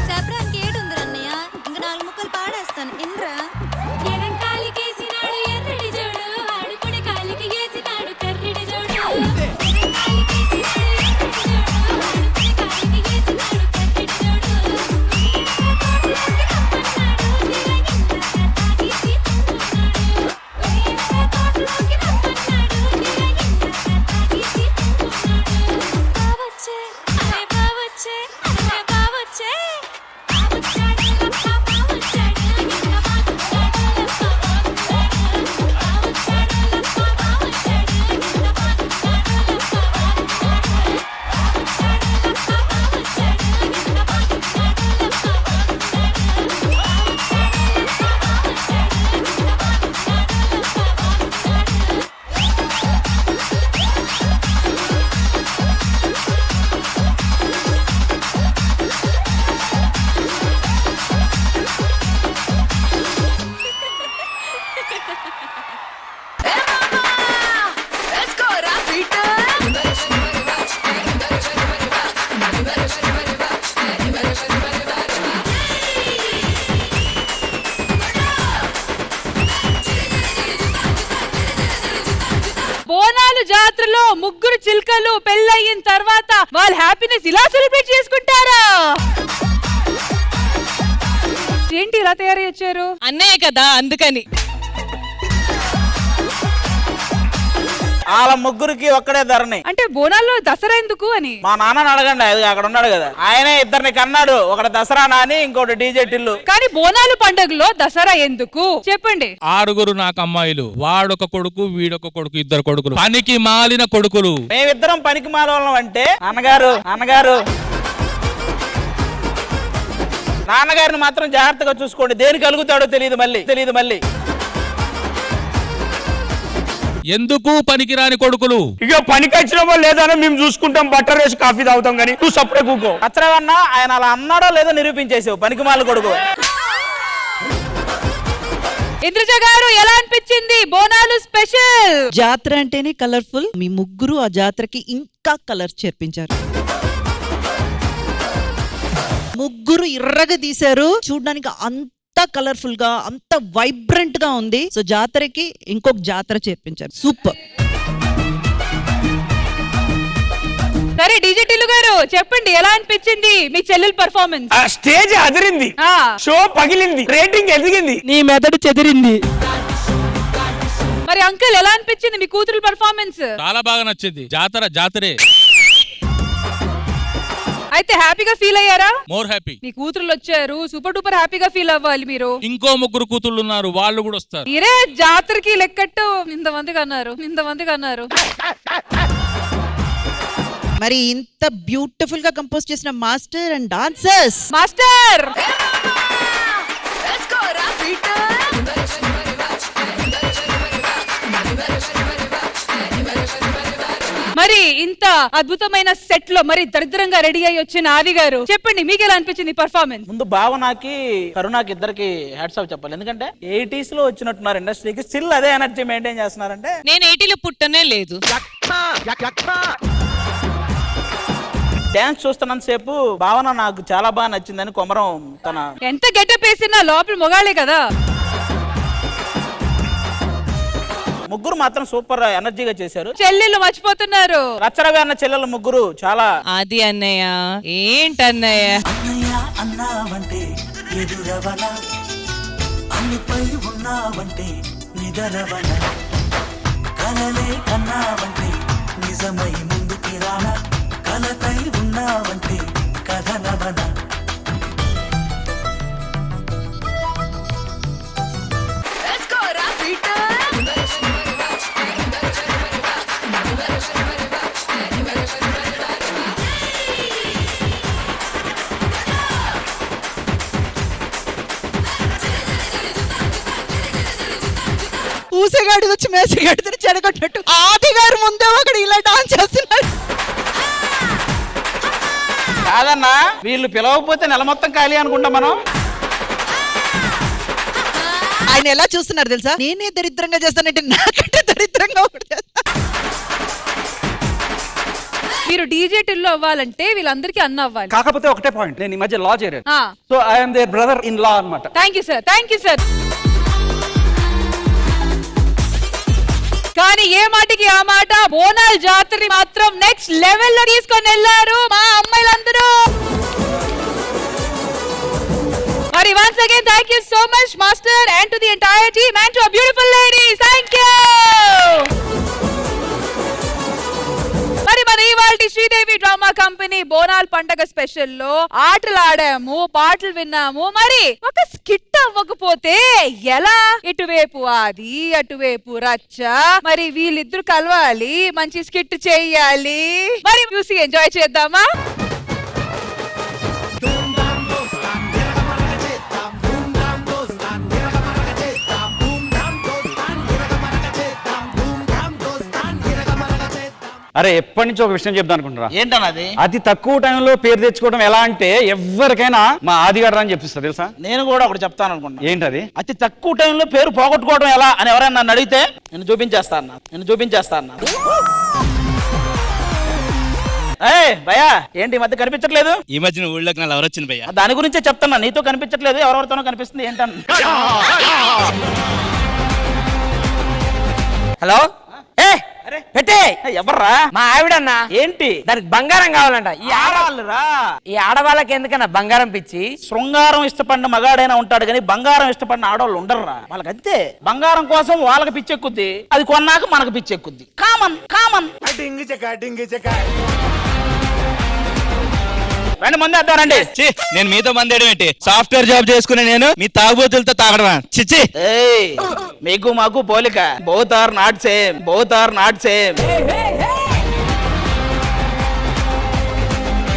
చెప్పడానికి ఏడుందిరా అన్నయ్య, ఇంకా 4 ముక్కలు పాడేస్తాను ఇన్రా. ఎడం కాలికి వేసినాడు ఎర్రడి జోడు, వాడు కుడి కాలికి వేసినాడు కర్రెడి జోడు. ఎడం కాలికి వేసినాడు ఎర్రడి జోడు, వాడు కుడి కాలికి వేసినాడు కర్రెడి జోడు. తోటలోకి రమ్మన్నాడు, నీలగింత తాగేసి పొమ్మన్నాడు. బావొచ్చే అరే బావొచ్చే అరే బావొచ్చే. బావొచ్చాడు లప్ప బావొచ్చాడు, ఎంత బాగున్నాడో లప్ప బాగున్నాడు. బావొచ్చాడు లప్ప బావొచ్చాడు, ఎంత బాగున్నాడో లప్ప బాగున్నాడు. బావొచ్చాడు లప్ప బావొచ్చాడు, ఎంత బాగున్నాడో లప్ప బాగున్నాడు. బావొచ్చాడు లప్ప బావొచ్చాడు, ఎంత బాగున్నాడో లప్ప బాగున్నాడు. బోనాలు జాతరలో ముగ్గురు చిల్కలు పెళ్ళయిన తర్వాత వాళ్ళ హ్యాపీనెస్ ఇలా సెలబ్రేట్ చేసుకుంటారా? ఏంటి ఇలా తయారై వచ్చారు? అన్నయ్య కదా అందుకని. వాళ్ళ ముగ్గురికి ఒక్కడే ధరణి. అంటే బోనాల్లో దసరా ఎందుకు అని మా నాన్నని అడగండి, అది అక్కడ ఉన్నాడు కదా, ఆయనే ఇద్దరిని కన్నాడు. ఒకటి దసరా నాని, ఇంకోటి డీజే టిల్లు. కానీ బోనాలు పండుగలో దసరా ఎందుకు చెప్పండి? 6 నాకు అమ్మాయిలు, వాడొక కొడుకు వీడొక కొడుకు, 2 కొడుకులు, పనికి మాలిన కొడుకులు. మేమిద్దరం పనికి మాలవలం అంటే నాన్నగారిని మాత్రం జాగ్రత్తగా చూసుకోండి, దేనికి కలుగుతాడో తెలియదు మళ్ళీ. ఎందుకు పనికిరాని కొడుకులు? ఇక పనికి వచ్చినామో లేదని మేము చూసుకుంటాం, బట్టర్ వేసి కాఫీ తాగుతాం, కానీ నువ్వు సప్పుడే కూకో. అచ్చరవన్నా ఆయన అలా అన్నాడో లేదో నిరూపించేసావు, పనికి మాల కొడుకు. ఇంద్రజ గారు ఎలా అనిపించింది బోనాలు స్పెషల్? జాతర అంటేనే కలర్ఫుల్. మీ ముగ్గురు ఆ జాతరకి ఇంకా కలర్ చేర్పించారు. ముగ్గురు ఎర్రగా తీశారు, చూడడానికి అంత కలర్ఫుల్ గా అంత వైబ్రెంట్ గా ఉంది. సో జాతరకి ఇంకొక జాతర చేర్పించారు, సూపర్. సరే డీజే టిల్లు గారు చెప్పండి, ఎలా అనిపించింది మీ చెల్లెల పర్ఫార్మెన్స్? స్టేజ్ అదిరింది, షో పగిలింది, రేటింగ్ ఎదిగింది, నీ మెదడు చెదిరింది. మరి అంకుల్ ఎలా అనిపించింది మీ కూతురు పర్ఫార్మెన్స్? చాలా బాగా నచ్చింది. జాతరే అయితే హ్యాపీగా ఫీల్ అయ్యారా? More happy. మీ కూతురులు వచ్చారు, సూపర్ డూపర్ హ్యాపీగా ఫీల్ అవ్వాలి మీరు. ఇంకో 3 కూతుళ్ళు ఉన్నారు, వాళ్ళు కూడా వస్తారు. మీరే జాతరకి లెక్కట్టు ఇంతమందికి అన్నారు. మరి ఇంత బ్యూటిఫుల్ గా కంపోజ్ చేసిన మాస్టర్ అండ్ డాన్సర్స్ మాస్టర్ మరి ఇంత అద్భుతమైన సెట్ లో మరి దరిద్రంగా రెడీ అయ్యి వచ్చిన ఆది గారు, చెప్పండి మీకు ఎలా అనిపించింది పర్ఫార్మెన్స్? ముందు భావనకి కరుణాకి ఇద్దరికి హ్యాట్స్ ఆఫ్ చెప్పాలి. ఎందుకంటే 80s లో వచ్చినట్టున్నారు ఇండస్ట్రీకి, స్టిల్ అదే ఎనర్జీ మెయింటైన్ చేస్తున్నారంటే. నేను 80లో పుట్టనే లేదు. డాన్స్ చూస్తున్నంత సేపు భావన నాకు చాలా బాగా నచ్చిందని కొమరం తన ఎంత గెటప్ వేసినా లోపల మొగాలే కదా. ముగ్గురు మాత్రం సూపర్ ఎనర్జీగా చేశారు. చెల్లెళ్ళు మర్చిపోతున్నారు. రచ్చరవి అన్న చెల్లెల ముగ్గురు చాలా. ఆది అన్నయ్య ఏంటన్నయ్య, అన్నావంటే ఎదురవన అన్నిపై ఉన్నావంటే నిదరవన కలలే కన్నావంటే నిజమై ముందుకి రానా కలతై ఉన్నావంటే కథనవన. ఊసేగాడి వచ్చి మేసగాడితో చెడగొట్టినట్టు ఆది గారు ముందే అక్కడ ఇలా డాన్స్ చేస్తున్నారు. కాదన్నా, వీళ్ళు పిలవకపోతే నెల మొత్తం ఖాళీ అనుకుంటాం మనం. ఆయన ఎలా చూస్తున్నారు తెలుసా? నేనే దరిద్రంగా చేస్తానంటే నాకంటే దరిద్రంగా ఒకటి చేస్తా. మీరు డీజే టిల్లు అవ్వాలంటే వీళ్ళందరికీ అన్న అవ్వాలి. కాకపోతే ఒకటే పాయింట్, నేను ఈ మధ్య లా చేరాను. ఆ. So I'm their brother in law అన్నమాట. Thank you sir. కానీ ఏ మాటకి ఆ మాట, బోనాల జాతర మాత్రం నెక్స్ట్ లెవెల్ లో తీసుకొని వెళ్ళారు మా అమ్మాయిలందరూ. మరి once again thank you so much master and to the entire team and to beautiful ladies. Thank you. మరి మన ఇవాల్టి శ్రీదేవి డ్రామా కంపెనీ బోనాల్ పండగ స్పెషల్ లో ఆటలు ఆడాము, పాటలు విన్నాము. మరి ఒక స్కిట్ అవ్వకపోతే ఎలా? ఇటువైపు ఆది, అటువైపు రచ్చ, మరి వీళ్ళిద్దరు కలవాలి, మంచి స్కిట్ చేయాలి. మరి చూసి ఎంజాయ్ చేద్దామా? అరే ఎప్పటి నుంచి ఒక విషయం చెప్దాం అనుకుంటున్నా. ఏంటన్నది? అతి తక్కువ టైంలో పేరు తెచ్చుకోవడం ఎలా అంటే ఎవరికైనా మా ఆదిగారు అని చెప్పిస్తా తెలుసా. నేను కూడా ఒకటి చెప్తాను అనుకున్నా. ఏంటది? అతి తక్కువ టైంలో పేరు పోగొట్టుకోవడం ఎలా అని ఎవరైనా నన్ను అడిగితే నేను చూపించేస్తా అన్నా. భయ్యా ఏంటి ఈ మధ్య కనిపించట్లేదు? ఈ మధ్యన ఊళ్ళోకి నా లవర్ వచ్చింది భయ్యా. దాని గురించే చెప్తున్నా, నీతో కనిపించట్లేదు, ఎవరెవరితోనో కనిపిస్తుంది ఏంటన్నా. హలో పెట్టే ఎవర్రా? మా ఆవిడన్నా. ఏంటి దానికి బంగారం కావాలంట. ఈ ఆడవాళ్ళకి ఎందుకన్నా బంగారం పిచ్చి? శృంగారం ఇష్టపడిన మగాడైనా ఉంటాడు కానీ బంగారం ఇష్టపడిన ఆడవాళ్ళు ఉండరురా. వాళ్ళకి అంతే, బంగారం కోసం వాళ్ళకి పిచ్చెక్కుద్ది, అది కొన్నాక మనకు పిచ్చెక్కుద్ది. కామన్. రండి మంది వద్దారండి. నేను మీతో మందేయడం ఏంటి? సాఫ్ట్వేర్ జాబ్ చేసుకునే నేను మీ తాగుబోతులతో తాగడమా? చిచ్చి. మీకు మాకు పోలిక. Both are not same.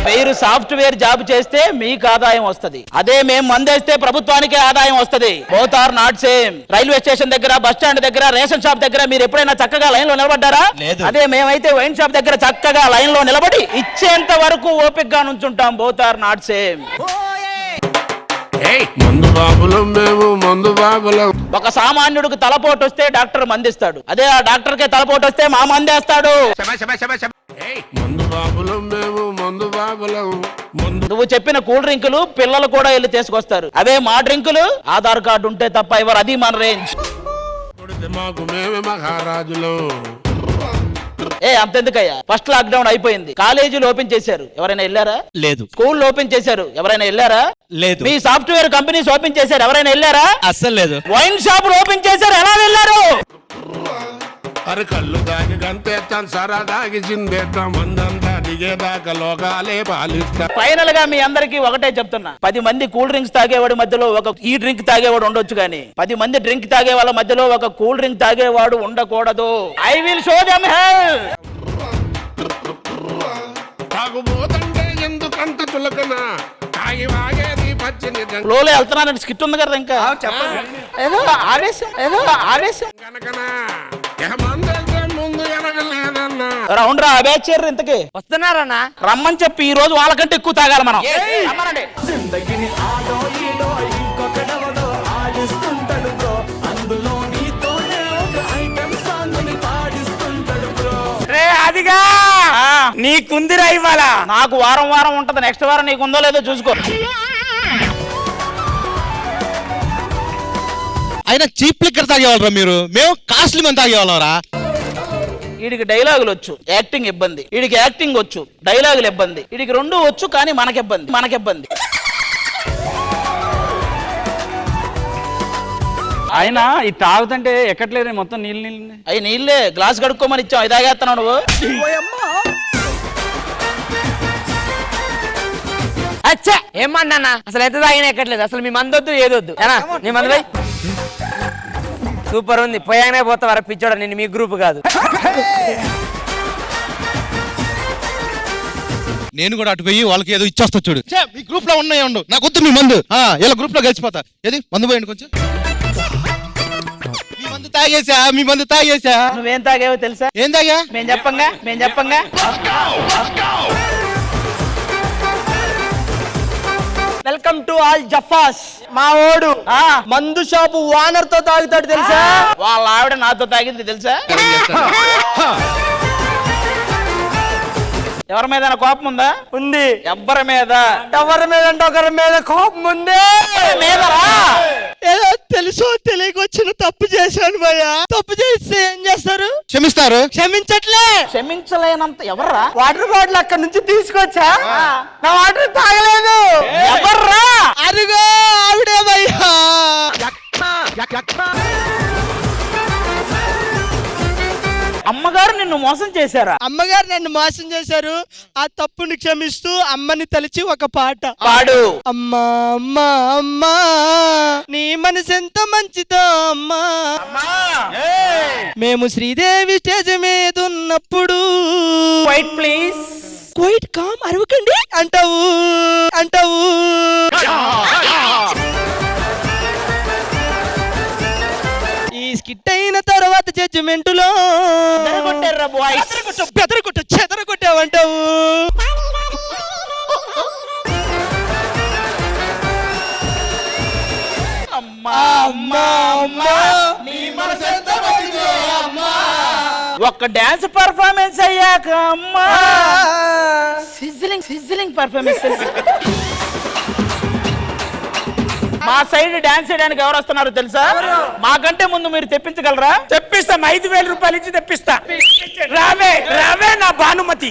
మీరు సాఫ్ట్వేర్ జాబ్ చేస్తే మీకు ఆదాయం వస్తది, అదే మేము మందేస్తే ప్రభుత్వానికి ఆదాయం వస్తది. Both are not same. Railway station దగ్గర, బస్ స్టాండ్ దగ్గర, రేషన్ షాప్ దగ్గర మీరు ఎప్పుడైనా చక్కగా లైన్ లో నిలబడ్డారా? అదే మేమైతే వైన్ షాప్ దగ్గర చక్కగా లైన్ లో నిలబడి ఇచ్చేంత వరకు ఓపిక గా నుంచుంటాం. Both are not same. ఒక సామాన్యుడికి తలపోటు వస్తే డాక్టర్ మందిస్తాడు, అదే ఆ డాక్టర్ కే తలపోటు వస్తే మా మందేస్తాడు. నువ్వు చెప్పిన కూల్ డ్రింకులు పిల్లలు కూడా వెళ్ళి తీసుకొస్తారు, అవే మా డ్రింకులు. ఆధార్ కార్డు ఉంటే తప్ప ఎవరు, అది మన రేంజ్. అంతెందుకయ్యా, ఫస్ట్ లాక్డౌన్ అయిపోయింది, కాలేజీలు ఓపెన్ చేశారు, ఎవరైనా వెళ్ళారా? లేదు. స్కూల్ ఓపెన్ చేశారు, ఎవరైనా వెళ్ళారా? లేదు. మీ సాఫ్ట్వేర్ కంపెనీస్ ఓపెన్ చేశారు, ఎవరైనా వెళ్ళారా? అస్సలు లేదు. వైన్ షాపులు ఓపెన్ చేశారు, ఎలా వెళ్ళారు? అరే కళ్ళు దాగి గంతేస్తాను, సరా దాగి చిందేస్తాం, మందంతా దిగేదాకా లోకాలే పాలిస్తా. ఫైనల్ గా మీ అందరికి ఒకటే చెప్తున్నా, 10 మంది కూల్ డ్రింక్స్ తాగేవాడి మధ్యలో ఒక ఈ డ్రింక్ తాగేవాడు ఉండొచ్చు, కానీ 10 మంది డ్రింక్ తాగే వాళ్ళ మధ్యలో ఒక కూల్ డ్రింక్ తాగేవాడు ఉండకూడదు. I will show them hell. తాగుబోతంటే ఎందుకంత చులకన, తాగి వాగేది పచ్చని ఫ్లోలో వెళ్తున్నాను, స్కిట్ ఉంది కదా ఇంకా ఏదో ఆవేశం కనకనా ఏమందంటే ముందు ఎనగలేదన్నా. రౌండ్ రా అబేచర్ ఇంతకి వస్తున్నారన్నా? రమ్మని చెప్పి ఈ రోజు వాళ్ళకంటే ఎక్కువ తాగాలి మనం. రమ్మనండి. జిందగిని ఆడో ఈడో ఇంకొకడెవడో ఆడిస్తుంటాడు బ్రో, అందులో నీతోనే ఒక ఐటమ్ సాంగ్ ని పాడిస్తుంటాడు బ్రో. రే అదిగా నీకుందిరా ఇవాళ. నాకు వారం వారం ఉంటది, నెక్స్ట్ వారం నీకు ఉందో లేదో చూసుకో. అయినా చీప్ లిక్కర్ తాగేవాళ్ళరా మీరు, మేము కాస్ట్లీ మంది తాగేవాళ్ళరా. వీడికి డైలాగులు వచ్చు, యాక్టింగ్ ఇబ్బంది. వీడికి యాక్టింగ్ వచ్చు, డైలాగులు ఇబ్బంది. వీడికి రెండు వచ్చు, కానీ మనకిబ్బంది. ఆయన ఇది తాగుతుంటే ఎక్కట్లేదు, మొత్తం నీళ్ళు. అవి నీళ్ళే, గ్లాస్ కడుక్కోమని ఇచ్చాం, ఇది తాగేస్తున్నావు నువ్వు. అచ్చా ఏమన్నా అసలు ఎంత తాగినా ఎక్కట్లేదు. అసలు మీ మందొద్దు ఏదొద్దు ఏనా? నీ మందు పోయి. సూపర్ ఉంది, పోయానే పోతావరా పిచ్చోడ, నేను మీ గ్రూప్ కాదు. నేను కూడా అటు పోయి వాళ్ళకి ఏదో ఇచ్చేస్తా చూడు. మీ గ్రూప్ లో ఉన్నాయి ఉండు, నాకు వద్దు మీ మందు. ఇలా గ్రూప్ లో కలిసిపోతా. ఏది మందు పోయండి కొంచెం. మీ మందు తాగేసా. నువ్వేం తాగేవో తెలుసా? ఏం తాగా? మేము చెప్పంగా. వెల్కమ్ టు ఆల్ జఫాస్. మా ఓడు మందు షాపు ఓనర్ తో తాగుతాడు తెలుసా? వాళ్ళ ఆవిడ నాతో తాగింది తెలుసా? ఎవరి మీద కోపం ఉందా? ఉంది. ఎవరి మీద అంటే ఒకరి మీద కోపం ఉంది. ఏదో తెలుసో తెలియక వచ్చిన తప్పు చేశాను భయ్యా. తప్పు చేస్తే ఏం చేస్తారు? క్షమిస్తారు. క్షమించలేనంత ఎవర్రా? వాటర్ బాటిల్ అక్కడ నుంచి తీసుకొచ్చా, నా వాటర్ తాగలేదు. ఎవర్రా? అరుగో ఆవిడే భయ్యా. అమ్మగారు నిన్ను మోసం చేశారా? అమ్మగారు నన్ను మోసం చేశారు. ఆ తప్పుని క్షమిస్తూ అమ్మని తలిచి ఒక పాట పాడు. అమ్మా అమ్మా అమ్మా నీ మనసు ఎంత మంచిదో అమ్మా. మేము శ్రీదేవి స్టేజ్ మీద ఉన్నప్పుడు క్వైట్ ప్లీజ్, క్వైట్ కామ్ అరవకండి అంటావు. ఈ స్కిట్ అయిన తర్వాత జడ్జిమెంటులో చెదరగొట్టావంటావు. ఒక్క డాన్స్ పర్ఫార్మెన్స్ అయ్యాక అమ్మా సిజ్లింగ్ పర్ఫార్మెన్స్. మా సైడ్ డాన్స్ చేయడానికి ఎవరు వస్తున్నారు తెలుసా? మాకంటే ముందు మీరు తెప్పించగలరా? తెప్పిస్తాం, 5,000 రూపాయలు ఇచ్చి తెప్పిస్తా. రావే నా భానుమతి.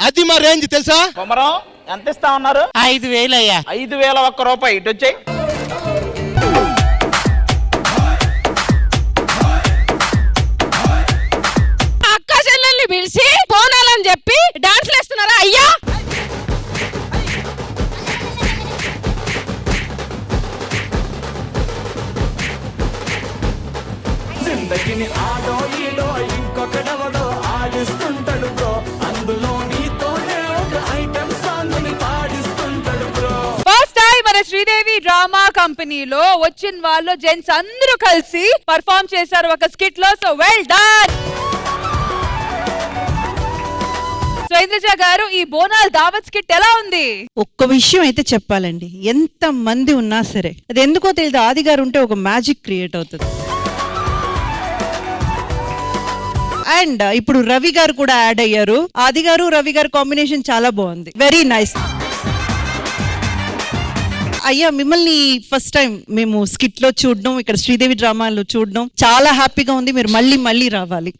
అది మా రేంజ్ తెలుసా? కొమరం ఎంత ఇస్తా ఉన్నారు? 5,000 అయ్యా. 5,000 ఒక్క రూపాయి ఇటు వచ్చాయి. అక్క చెల్లెల్ని పిలిచి పోనాలని చెప్పి డాన్స్ వేస్తున్నారా అయ్యా? జిందగిని ఆడో ఈడో ఇంకొకడెవడో ఆడిస్తుంటాడు బ్రో, అందులో నీతోనే ఒక ఐటమ్ సాంగ్ ని పాడిస్తుంటాడు బ్రో. ఫస్ట్ టైం మన శ్రీదేవి డ్రామా కంపెనీలో వచ్చిన వాళ్ళు జెంట్స్ అందరూ కలిసి పర్ఫార్మ్ చేశారు ఒక స్కిట్ లో. So well done. So Indraja గారు, ఈ బోనాల్ దావత్ స్కిట్ ఎలా ఉంది? ఒక్క విషయం అయితే చెప్పాలండి, ఎంత మంది ఉన్నా సరే అది ఎందుకో తెలియదు, ఆది గారు ఉంటే ఒక మ్యాజిక్ క్రియేట్ అవుతుంది. అండ్ ఇప్పుడు రవి గారు కూడా యాడ్ అయ్యారు. ఆది గారు రవి గారు కాంబినేషన్ చాలా బాగుంది, వెరీ నైస్. అయ్యా మిమ్మల్ని ఫస్ట్ టైం మేము స్కిట్ లో చూడడం, ఇక్కడ శ్రీదేవి డ్రామాలో చూడడం చాలా హ్యాపీగా ఉంది. మీరు మళ్ళీ రావాలి.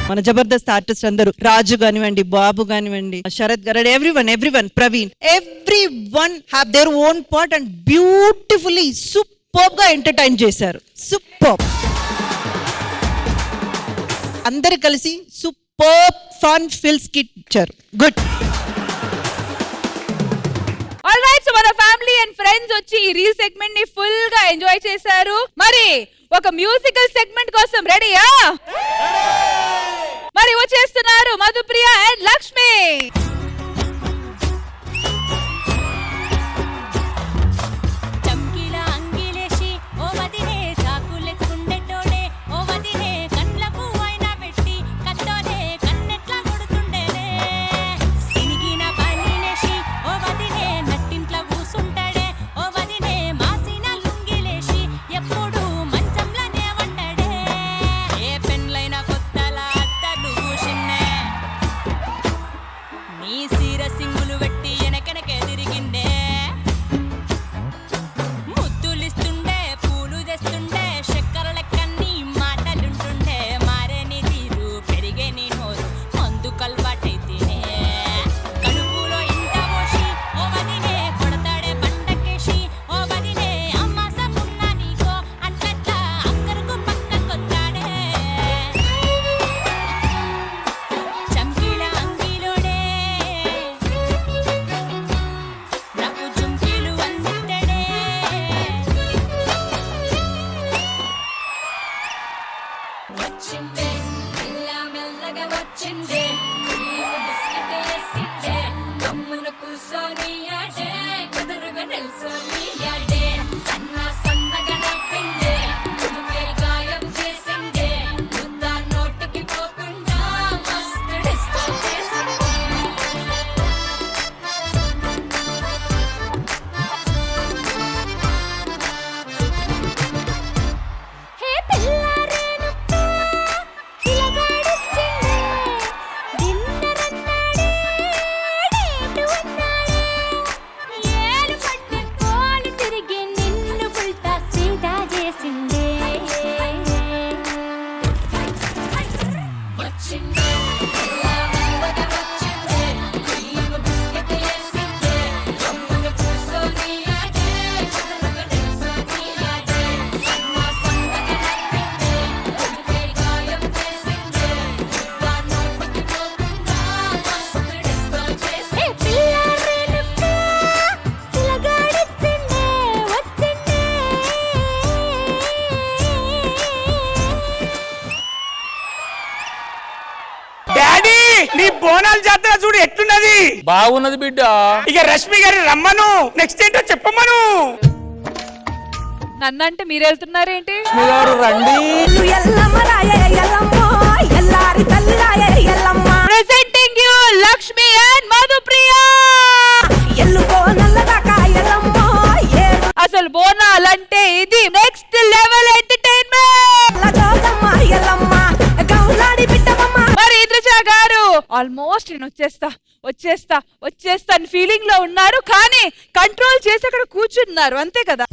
మన జబర్దస్త్ ఆర్టిస్ట్ అందరూ, రాజు కానివ్వండి, బాబు కానివ్వండి, శరత్ గారు, everyone, Praveen, everyone have their own part and beautifully super గా ఎంటర్టైన్ చేశారు. సూపర్, అందరు కలిసి సూపర్ ఫన్ ఫిల్ స్కిట్ ఇచ్చారు. గుడ్. ఆల్రైట్, సో మన ఫ్యామిలీ అండ్ ఫ్రెండ్స్ వచ్చి ఈ రీల్ సెగ్మెంట్ ని ఫుల్ గా ఎంజాయ్ చేశారు. మరి ఒక మ్యూజికల్ సెగ్మెంట్ కోసం రెడీయా? మరి వచ్చేస్తున్నారు మధుప్రియ అండ్ లక్ష్మి. నీ బోనాల జాతర చూడు ఎట్లున్నది. బాగున్నది బిడ్డ. ఇక రష్మి గారి రమ్మను, నెక్స్ట్ ఏంటో చెప్పమను. నన్నంటే మీరు వెళ్తున్నారేంటి? లక్ష్మి గారు రండి. Presenting you Lakshmi and Madhupriya. అసలు బోనాలంటే ఇది నెక్స్ట్ లెవెల్ ఎంటర్టైన్మెంట్. మరి ఇంద్రజ గారు ఆల్మోస్ట్ నేను వచ్చేస్తా అని ఫీలింగ్ లో ఉన్నారు, కానీ కంట్రోల్ చేసి అక్కడ కూర్చున్నారు, అంతే కదా?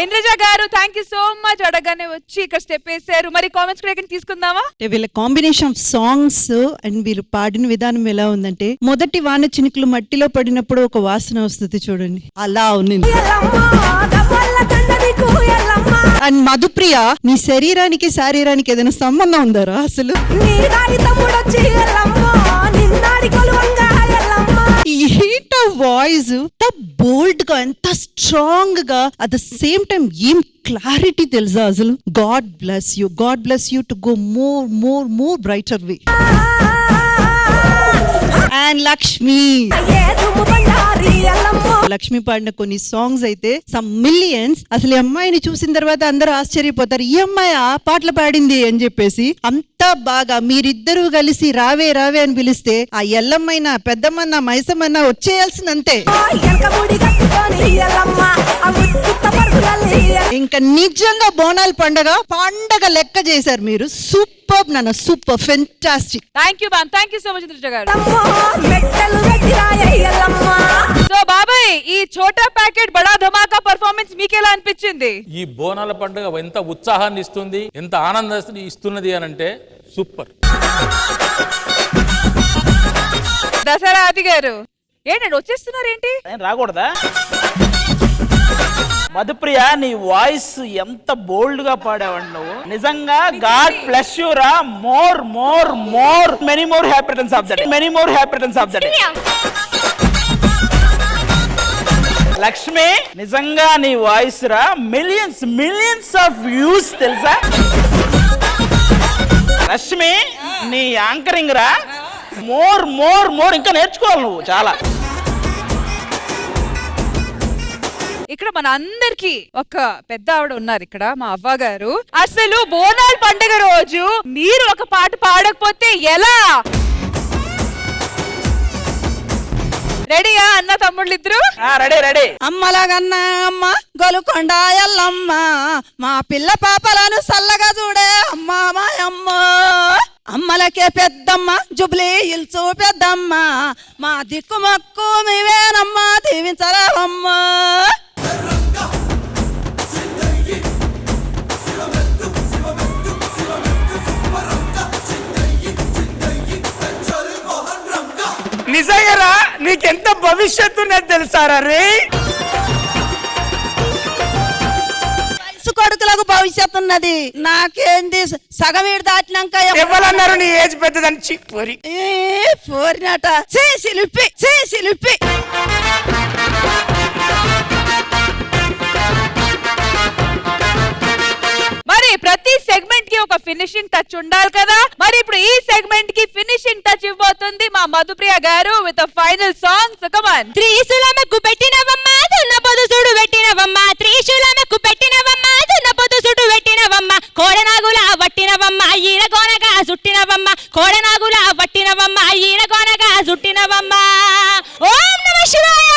ఇంద్రజ గారు థ్యాంక్ యూ సో మచ్. అడగానే వచ్చి ఇక్కడ స్టెప్ వేసారు. మరి కామెంట్స్ కూడా ఇక్కడ తీసుకుందామా? వీళ్ళ కాంబినేషన్ ఆఫ్ సాంగ్స్ అండ్ వీళ్ళు పాడిన విధానం ఎలా ఉందంటే, మొదటి వాన చినుకులు మట్టిలో పడినప్పుడు ఒక వాసన వస్తుంది చూడండి, అలా ఉంది. అండ్ మధుప్రియ, నీ శరీరానికి శారీరానికి ఏదైనా సంబంధం ఉందారా అసలు? ఏంట వాయిస్ ఎంత బోల్డ్ గా, ఎంత స్ట్రాంగ్ గా, అట్ ద సేమ్ టైం ఏం క్లారిటీ తెలుసా అసలు. God bless you to go more brighter way. And Lakshmi Lakshmi పాడిన కొన్ని సాంగ్స్ అయితే సమ్ మిలియన్స్. అసలు ఈ అమ్మాయిని చూసిన తర్వాత అందరూ ఆశ్చర్యపోతారు, ఈ అమ్మాయి ఆ పాటలు పాడింది అని చెప్పేసి. అంతా బాగా మీరిద్దరూ కలిసి రావే రావే అని పిలిస్తే ఆ ఎల్లమ్మైనా పెద్దమ్మన్నా మైసమ్మన్నా వచ్చేయాల్సిందంతే. ఇంకా నిజంగా బోనాల పండగ లెక్క చేశారు మీరు. సూపర్ నాన్న, super, fantastic. Thank you ma'am, thank you so much Trisha గారు. సో బాబాయ్, ఈ ఛోటా ప్యాకెట్ బడా ధమాకా పర్ఫార్మెన్స్ మీకు ఎలా అనిపించింది? ఈ బోనాల పండుగ ఎంత ఉత్సాహాన్ని ఇస్తుంది, ఎంత ఆనందాన్ని ఇస్తున్నది అని అంటే సూపర్. దసరా ఆది గారు ఏంటండి వచ్చేస్తున్నారేంటి? నేను రాకూడదా? మధుప్రియ, నీ వాయిస్ ఎంత బోల్డ్ గా పాడావండి నువ్వు. నిజంగా గాడ్ బ్లెస్ యు రా. More more more many more happy returns of the day. Many more happy returns of the day. Lakshmi, నిజంగా నీ వాయిస్ రా మిలియన్స్ మిలియన్స్ ఆఫ్ వ్యూస్ తెలుసా? లక్ష్మి, నీ యాంకరింగ్ రా మోర్ మోర్ మోర్. ఇంకా నేర్చుకోవాలి నువ్వు చాలా. ఇక్కడ మన అందరికి ఒక పెద్ద ఆవిడ ఉన్నారు ఇక్కడ, మా అవ్వ గారు. అసలు బోనాల పండుగ రోజు మీరు ఒక పాట పాడకపోతే ఎలా? రెడీయా అన్న తమ్ముళ్ళు ఇద్దరు? Ready ready. అమ్మలాగన్నా అమ్మ గొలుకొండ ఎల్లమ్మ, మా పిల్ల పాపలను సల్లగా చూడే అమ్మ మాయమ్మ. అమ్మలకే పెద్దమ్మ, జుబ్లీ హిల్స్ పెద్దమ్మ, మా దిక్కు మక్కు మీవేనమ్మా, దీవించరావమ్మ. నిజంగా నీకెంత భవిష్యత్తు ఉన్నది తెలుసారా రే? కొడుకులకు భవిష్యత్తు ఉన్నది, నాకేంది సగం ఏడు దాటినాక ఎవరన్నారు నీ ఏజ్ పెద్దదని? చిప్పరి పోరినట చేసిలిపి చేసిలిపి. మరి ప్రతి సెగ్మెంట్ కి ఒక ఫినిషింగ్ టచ్ ఉండాలి కదా. మరి ఇప్పుడు ఈ సెగ్మెంట్ కి ఫినిషింగ్ టచ్ ఇవ్వబోతుంది మా మధుప్రియ గారు with a final song. So come on. త్రిశూలముకు పెట్టినవమ్మ దున్నపోతు సుడు పెట్టినవమ్మ, త్రిశూలముకు పెట్టినవమ్మ దున్నపోతు సుడు పెట్టినవమ్మ, కోడనాగుల వట్టినవమ్మ ఈనగోనగా సుట్టినవమ్మ, కోడనాగుల వట్టినవమ్మ ఈనగోనగా సుట్టినవమ్మ. ఓం నమః శివాయ.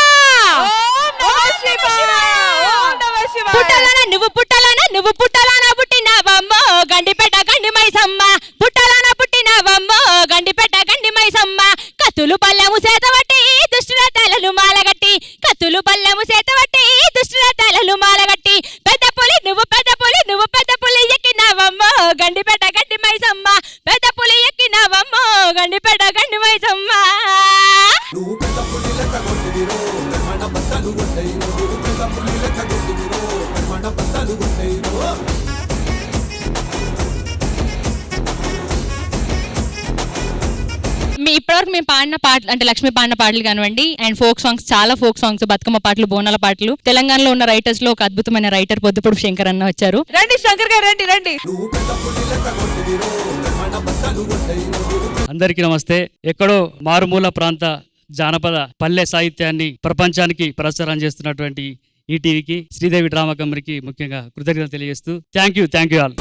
ఓం నమః శివాయ. ఓం నమః శివాయ. పుట్టలన నువ్వు పుట్టలన నువ్వు పుట్టలన పుట్టినవమ్మో గండిపేట గండి మైసమ్మ, పుట్టలన పుట్టినవమ్మో గండిపేట గండి మైసమ్మ. కత్తులు పల్లెము చేతబట్టి దుష్టుల తలలు మాలగట్టి, కత్తులు పల్లెము చేతబట్టి దుష్టుల తలలు మాలగట్టి, పెద్ద పులి నువ్వు పెద్ద పులి నువ్వు పెద్ద పులి ఎక్కినవమ్మో గండిపేట గండి మైసమ్మ, పెద్ద పులి ఎక్కినవమ్మో గండిపేట గండి మైసమ్మ. నువ్వు పెద్ద పులి లెక్క కొట్టివిరో, మన బట్టలు కొట్టయిరో. నువ్వు పెద్ద పులి లెక్క కొట్టివిరో, మన బట్టలు కొట్టయిరో. ఇప్పటివరకు మేము పాడిన పాటలు అంటే లక్ష్మి పాడిన పాటలు కానివ్వండి, అండ్ ఫోక్ సాంగ్స్, చాలా ఫోక్ సాంగ్స్, బతుకమ్మ పాటలు, బోనాల పాటలు. తెలంగాణలో ఉన్న రైటర్స్ లో ఒక అద్భుతమైన రైటర్ పొద్దుపూడి శంకర్ అన్న వచ్చారు. రండి శంకర్ గారు, రండి రండి. అందరికీ నమస్తే. ఎక్కడో మారుమూల ప్రాంత జానపద పల్లె సాహిత్యాన్ని ప్రపంచానికి ప్రచారం చేస్తున్నటువంటి ఈటీవీకి, శ్రీదేవి డ్రామా కంపెనీకి ముఖ్యంగా కృతజ్ఞతలు తెలియజేస్తూ థ్యాంక్ యూ ఆల్.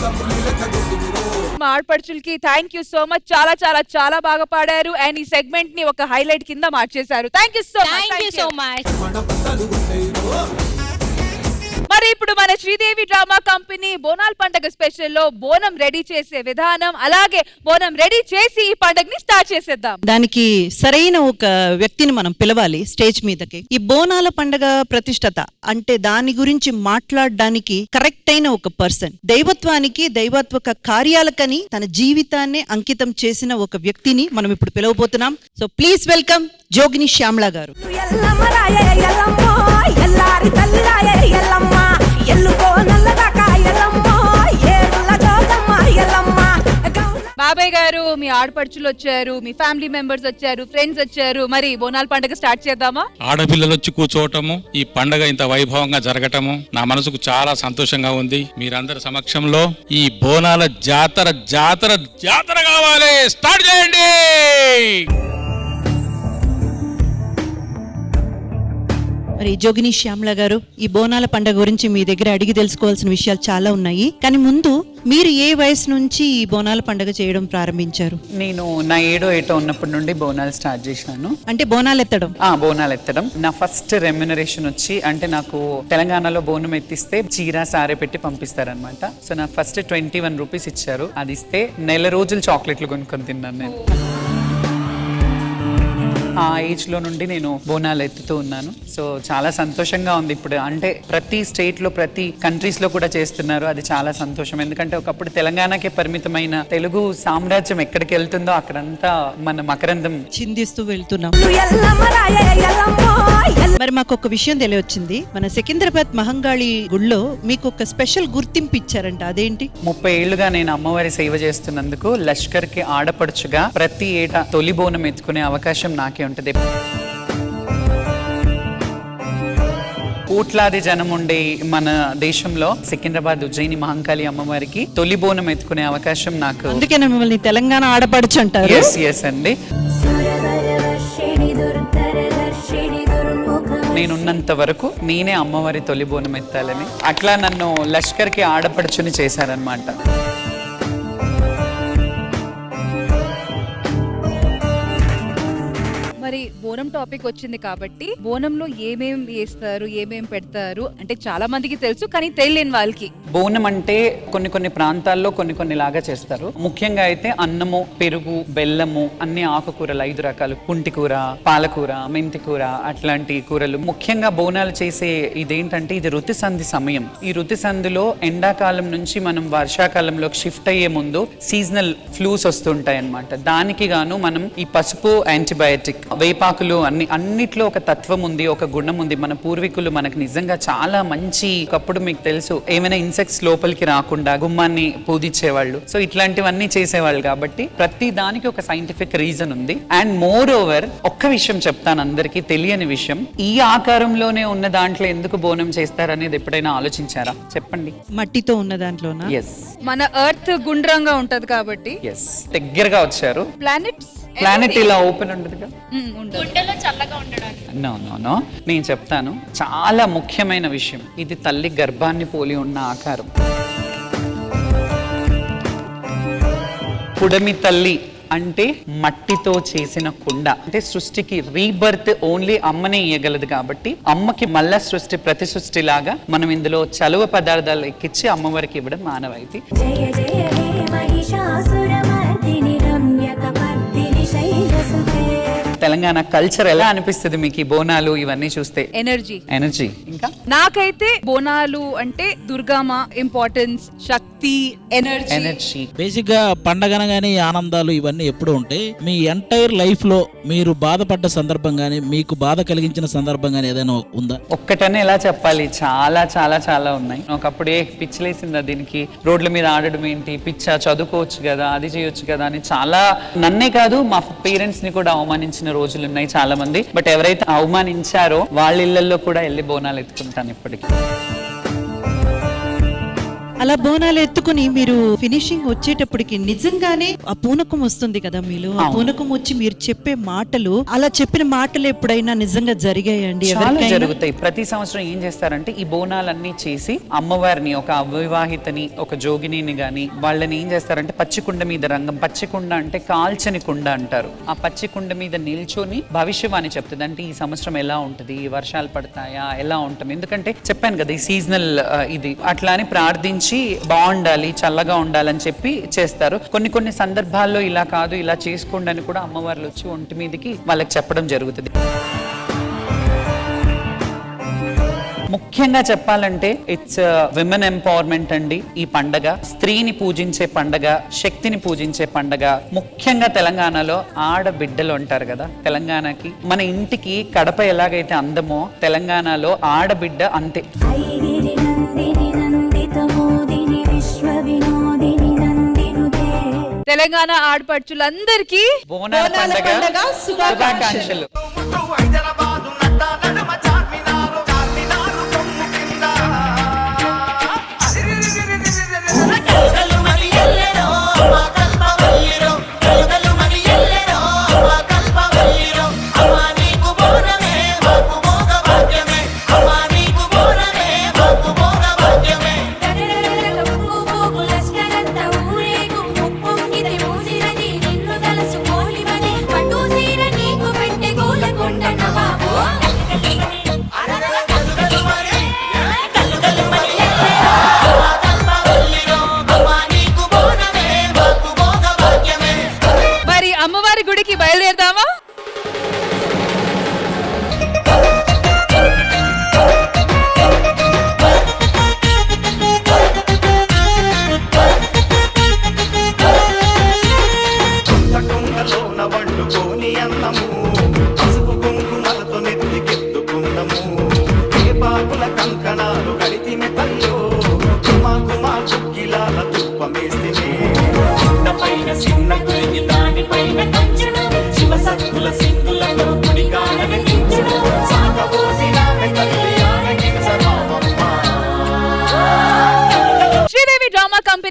మా ఆడపడుచులకి థ్యాంక్ యూ సో మచ్. చాలా చాలా చాలా బాగా పాడారు అండ్ ఈ సెగ్మెంట్ ని ఒక హైలైట్ కింద మార్చేశారు. Thank you so much. మరి ఇప్పుడు మన శ్రీదేవి డ్రామా కంపెనీ బోనాల పండుగ స్పెషల్ లో బోనం రెడీ చేసే విధానం, అలాగే బోనం రెడీ చేసి ఈ పండుగని స్టార్ట్ చేసేద్దాం. దానికి సరైన ఒక వ్యక్తిని మనం పిలవాలి స్టేజ్ మీదకి. ఈ బోనాల పండుగ ప్రతిష్టత అంటే దాని గురించి మాట్లాడడానికి కరెక్ట్ అయిన ఒక పర్సన్, దైవత్వానికి దైవత్వక కార్యాలకని తన జీవితాన్ని అంకితం చేసిన ఒక వ్యక్తిని మనం ఇప్పుడు పిలవబోతున్నాం. సో ప్లీజ్ వెల్కమ్ జోగిని శ్యామల గారు. బాబాయ్ గారు, మీ ఆడపడుచులు వచ్చారు, మీ ఫ్యామిలీ మెంబర్స్ వచ్చారు, ఫ్రెండ్స్ వచ్చారు. మరి బోనాల పండుగ స్టార్ట్ చేద్దామా? ఆడపిల్లలు వచ్చి కూర్చోవటము, ఈ పండగ ఇంత వైభవంగా జరగటము నా మనసుకు చాలా సంతోషంగా ఉంది. మీరందరి సమక్షంలో ఈ బోనాల జాతర జాతర జాతర కావాలి. స్టార్ట్ చేయండి. మరి జోగిని శ్యామల గారు, ఈ బోనాల పండుగ గురించి మీ దగ్గర అడిగి తెలుసుకోవాల్సిన విషయాలు చాలా ఉన్నాయి. కానీ ముందు మీరు ఏ వయసు నుంచి ఈ బోనాల పండుగ చేయడం ప్రారంభించారు? నేను నా 7 8 ఉన్నప్పటి నుండి బోనాలు స్టార్ట్ చేశాను. అంటే బోనాలు ఎత్తడం? బోనాలు ఎత్తడం. నా ఫస్ట్ రెమ్యునరేషన్ వచ్చి, అంటే నాకు తెలంగాణలో బోనం ఎత్తిస్తే చీర సారే పెట్టి పంపిస్తారనమాట. సో నాకు ఫస్ట్ 21 రూపీస్ ఇచ్చారు. అది ఇస్తే నెల రోజులు చాక్లెట్లు కొనుక్కొని తిన్నాను నేను. ఆ ఏజ్ లో నుండి నేను బోనాలు ఎత్తుతూ ఉన్నాను. సో చాలా సంతోషంగా ఉంది. ఇప్పుడు అంటే ప్రతి స్టేట్ లో, ప్రతి కంట్రీస్ లో కూడా చేస్తున్నారు. అది చాలా సంతోషం. ఎందుకంటే ఒకప్పుడు తెలంగాణకే పరిమితమైన తెలుగు సామ్రాజ్యం ఎక్కడికి వెళ్తుందో అక్కడంతా మన మకరందం చిందిస్తూ వెళ్తున్నాం. మరి మాకు ఒక విషయం తెలియొచ్చింది, మన సికింద్రాబాద్ మహంకాళి గుళ్ళో మీకు ఒక స్పెషల్ గుర్తింపు ఇచ్చారంట, అదేంటి? 30 ఏళ్లుగా నేను అమ్మవారి సేవ చేస్తున్నందుకు లష్కర్ కి ఆడపడుచుగా ప్రతి ఏటా తొలి బోనం ఎత్తుకునే అవకాశం నాకే ఉంటది. కోట్లాది జనం ఉండే మన దేశంలో సికింద్రాబాద్ ఉజ్జయిని మహంకాళి అమ్మవారికి తొలి బోనం ఎత్తుకునే అవకాశం నాకు. అందుకే మిమ్మల్ని తెలంగాణ ఆడపడుచు అంటారు. ఎస్ అండి. నేనున్నంత వరకు నేనే అమ్మవారి తొలి బోనం ఎత్తాలని, అట్లా నన్ను లష్కర్ కి ఆడపడుచుని చేశారనమాట. మరి బోనం టాపిక్ వచ్చింది కాబట్టి, బోనంలో ఏమేం వేస్తారు, ఏమేం పెడతారు అంటే చాలా మందికి తెలుసు, కానీ తెలియని వాళ్ళకి. బోనం అంటే కొన్ని ప్రాంతాల్లో కొన్ని లాగా చేస్తారు. ముఖ్యంగా అయితే అన్నము, పెరుగు, బెల్లము, అన్ని ఆకుకూరలు 5 రకాలు, కుంటికూర, పాలకూర, మెంతికూర, అట్లాంటి కూరలు. ముఖ్యంగా బోనాలు చేసే ఇదేంటంటే ఇది ఋతు సంధి సమయం. ఈ ఋతు సంధిలో ఎండాకాలం నుంచి మనం వర్షాకాలంలో షిఫ్ట్ అయ్యే ముందు సీజనల్ ఫ్లూస్ వస్తుంటాయి అన్నమాట. దానికి గాను మనం ఈ పసుపు యాంటీబయాటిక్, వేపాకులు, అన్నిట్లో ఒక తత్వం ఉంది, ఒక గుణం ఉంది. మన పూర్వీకులు మనకు నిజంగా చాలా మంచి, ఒకప్పుడు మీకు తెలుసు ఏమైనా ఇన్సెక్ట్స్ లోపలికి రాకుండా గుమ్మాన్ని పూజించేవాళ్ళు. సో ఇట్లాంటివన్నీ చేసేవాళ్ళు. కాబట్టి ప్రతి దానికి ఒక సైంటిఫిక్ రీజన్ ఉంది. అండ్ మోర్ ఓవర్ ఒక్క విషయం చెప్తాను అందరికీ తెలియని విషయం, ఈ ఆకారంలోనే ఉన్న దాంట్లో ఎందుకు బోనం చేస్తారనేది ఎప్పుడైనా ఆలోచించారా? చెప్పండి. మట్టితో ఉన్న దాంట్లోనా? ఎస్. మన ఎర్త్ గుండ్రంగా ఉంటది కాబట్టి. ఎస్, దగ్గరగా వచ్చారు. ప్లానెట్ ఇలా ఓపెన్ ఉండదుగా, నో నేను చెప్తాను. చాలా ముఖ్యమైన విషయం, ఇది తల్లి గర్భాన్ని పోలి ఉన్న ఆకారం. పుడమి తల్లి అంటే మట్టితో చేసిన కుండ. అంటే సృష్టికి రీబర్త్ ఓన్లీ అమ్మనే ఇయ్యగలదు. కాబట్టి అమ్మకి మళ్ళా సృష్టి ప్రతి సృష్టి లాగా మనం ఇందులో చలువ పదార్థాలు ఎక్కించి అమ్మవారికి ఇవ్వడం మానవాయితీ. తెలంగాణ కల్చర్ ఎలా అనిపిస్తుంది మీకు ఈ బోనాలు ఇవన్నీ చూస్తే? ఎనర్జీ. ఇంకా నాకైతే బోనాలు అంటే దుర్గామ ఇంపార్టెన్స్, శక్తి, ఎనర్జీ. బేసిక్ గా పండగనగానే ఆనందాలు ఇవన్నీ ఎప్పుడు ఉంటాయి. మీ ఎంటైర్ లైఫ్ లో మీరు బాధపడ్డ సందర్భం గానీ, మీకు బాధ కలిగించిన సందర్భం గానీ ఏదైనా ఉందా? ఒక్కటనే ఎలా చెప్పాలి, చాలా చాలా చాలా ఉన్నాయి. ఒకప్పుడే పిచ్చిలేసిందా దీనికి, రోడ్ల మీద ఆడడం ఏంటి, పిచ్చా, చదువుకోవచ్చు కదా, అది చేయొచ్చు కదా అని చాలా, నన్నే కాదు మా పేరెంట్స్ ని కూడా అవమానించిన రోజులు ఉన్నాయి చాలా మంది. బట్ ఎవరైతే అవమానించారో వాళ్ళ ఇళ్లలో కూడా వెళ్ళి బోనాలు ఎత్తుకుంటాను ఇప్పటికీ. అలా బోనాలు ఎత్తుకుని మీరు ఫినిషింగ్ వచ్చేటప్పటికి నిజంగానే ఆ పూనకం వస్తుంది కదా మీలో. ఆ పూనకం వచ్చి మీరు చెప్పే మాటలు, అలా చెప్పిన మాటలు ఎప్పుడైనా నిజంగా జరిగాయండి? చాలా జరుగుతాయి. ప్రతి సంవత్సరం ఏం చేస్తారంటే ఈ బోనాలన్నీ చేసి అమ్మవారిని, ఒక అవివాహితని, ఒక జోగిని గాని వాళ్ళని ఏం చేస్తారంటే పచ్చికుండ మీద రంగం, పచ్చికుండ అంటే కాల్చని కుండ అంటారు. ఆ పచ్చికుండ మీద నిల్చొని భవిష్యవాణి చెప్తుంది. అంటే ఈ సంవత్సరం ఎలా ఉంటది, వర్షాలు పడతాయా, ఎలా ఉంటాం. ఎందుకంటే చెప్పాను కదా ఈ సీజనల్ ఇది, అట్లా అని ప్రార్థించి బాగుండాలి, చల్లగా ఉండాలని చెప్పి చేస్తారు. కొన్ని సందర్భాల్లో ఇలా కాదు, ఇలా చేసుకోండి అని కూడా అమ్మవార్లు వచ్చి ఒంటి మీదకి వాళ్ళకి చెప్పడం జరుగుతుంది. ముఖ్యంగా చెప్పాలంటే ఇట్స్ విమెన్ ఎంపవర్మెంట్ అండి. ఈ పండగ స్త్రీని పూజించే పండగ, శక్తిని పూజించే పండగ. ముఖ్యంగా తెలంగాణలో ఆడబిడ్డలు అంటారు కదా. తెలంగాణకి మన ఇంటికి కడప ఎలాగైతే అందమో, తెలంగాణలో ఆడబిడ్డ అంతే. తెలంగాణ ఆడపడుచులందరికీ బోనాల పండగ శుభాకాంక్షలు.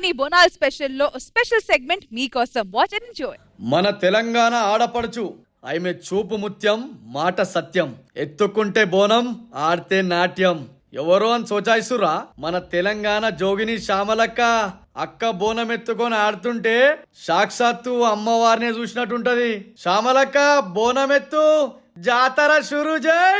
రోహిణి బోనాల్ స్పెషల్లో స్పెషల్ సెగ్మెంట్ మీకోసం. Watch and enjoy. మన తెలంగాణ ఆడపడుచు ఆమె చూపు ముత్యం, మాట సత్యం, ఎత్తుకుంటే బోనం, ఆడితే నాట్యం. ఎవరో అని సోచాయిస్తురా, మన తెలంగాణ జోగిని శ్యామలక్క. అక్క బోనం ఎత్తుకొని ఆడుతుంటే సాక్షాత్తు అమ్మవారిని చూసినట్టుంటది. శ్యామలక్క బోనం ఎత్తు, జాతర షురు జై.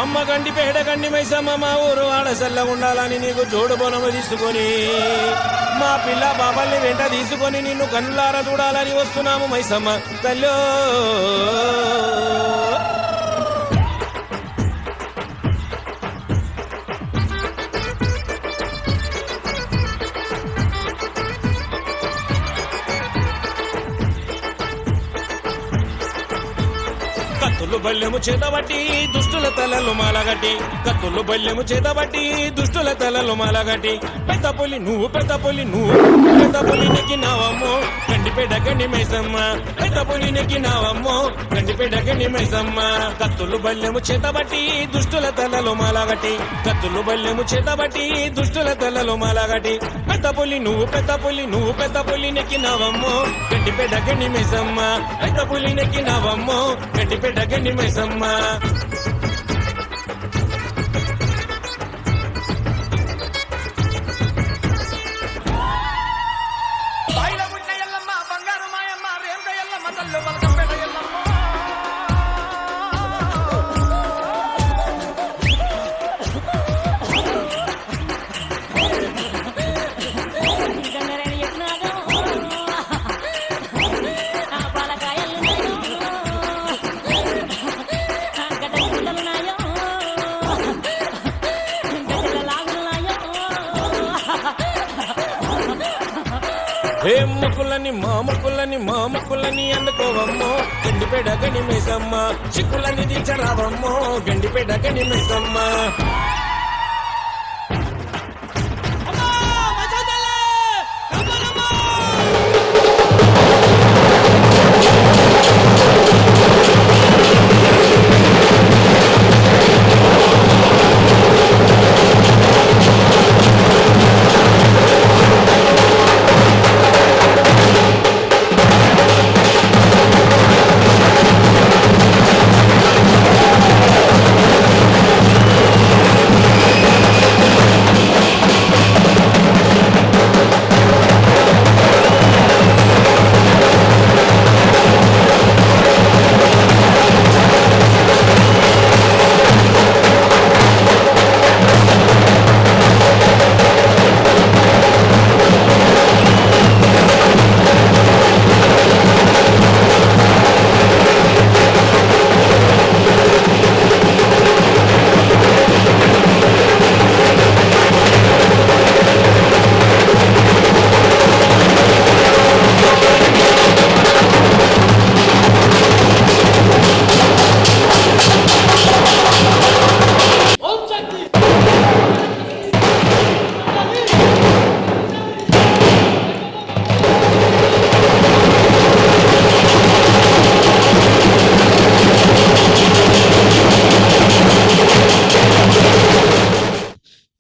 అమ్మ గండి పేడ గండి మైసమ్మ మా ఊరు ఆడసల్ల ఉండాలని నీకు జోడు బోనము తీసుకొని మా పిల్ల బాబల్ని వెంట తీసుకొని నిన్ను కన్నులారా చూడాలని వస్తున్నాము మైసమ్మ తల్లో. కత్తులు బల్లెము చేతబట్టి దుష్టుల తలలు మాలగట్టి, కత్తులు బల్లెము చేతబట్టి దుష్టుల తలలు మాలగట్టి. పెద్ద పులి నువ్వు, పెద్ద పులి నువ్వు, పెద్ద పులి నెక్కినావమ్మో గండిపేట గండి మైసమ్మ. పెద్ద పులి నెక్కినావమ్మో గండిపేట గండి మైసమ్మ. కత్తులు బల్లెము చేతబట్టి దుష్టుల తలలు మాలగట్టి, కత్తులు బల్లెము చేతబట్టి దుష్టుల తలలు మాలగట్టి. పెద్ద పులి నువ్వు, పెద్ద పులి నువ్వు, పెద్ద పులి నెక్కినావమ్మో గండిపేట గండి మైసమ్మ. పెద్ద పులి నెక్కినావమ్మో గండిపేట గండి మైసమ్మ. ముక్కులని మా ముక్కులని అందుకోవమ్మో గండిపేట గని మైసమ్మ. చిక్కులని దించరావమ్మో గండిపేట గని మైసమ్మ.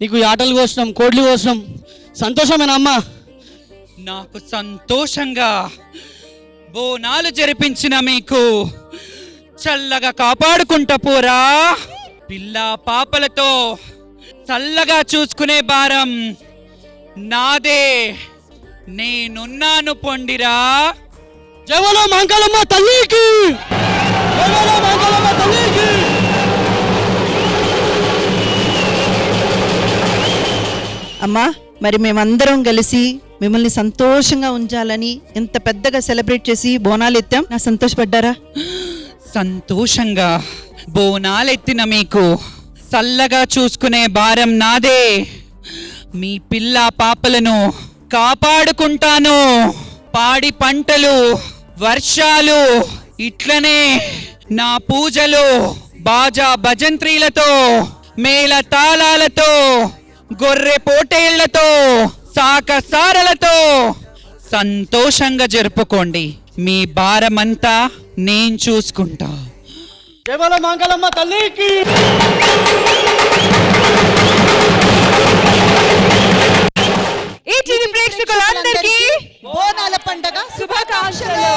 నీకు ఈ ఆటలు కోసినాం, కోడ్లు కోసినాం, సంతోషమేనా అమ్మా? నాకు సంతోషంగా బోనాలు జరిపించిన మీకు చల్లగా కాపాడుకుంటా పోరా. పిల్ల పాపలతో చల్లగా చూసుకునే భారం నాదే. నేనున్నాను పొండిరా. జయవలో మంగళమ్మ తల్లికి, జయవలో మంగళమ్మ తల్లికి. అమ్మా మరి మేమందరం కలిసి మిమ్మల్ని సంతోషంగా ఉంచాలని ఎంత పెద్దగా సెలబ్రేట్ చేసి బోనాలు ఎత్తాం. నా సంతోషపడ్డారా? సంతోషంగా బోనాలెత్తిన మీకు చల్లగా చూసుకునే భారం నాదే. మీ పిల్ల పాపలను కాపాడుకుంటాను. పాడి పంటలు, వర్షాలు, ఇట్లనే నా పూజలు బాజా భజంత్రీలతో, మేళ తాళాలతో, గొర్రె పోటేళ్లతో, సాకసారలతో సంతోషంగా జరుపుకోండి. మీ భారమంతా నేను చూసుకుంటా. జయవలో మంగళమ్మ తల్లికి. ఈ టీవీ ప్రేక్షకులందరికీ బోనాల పండగ శుభాకాంక్షలు.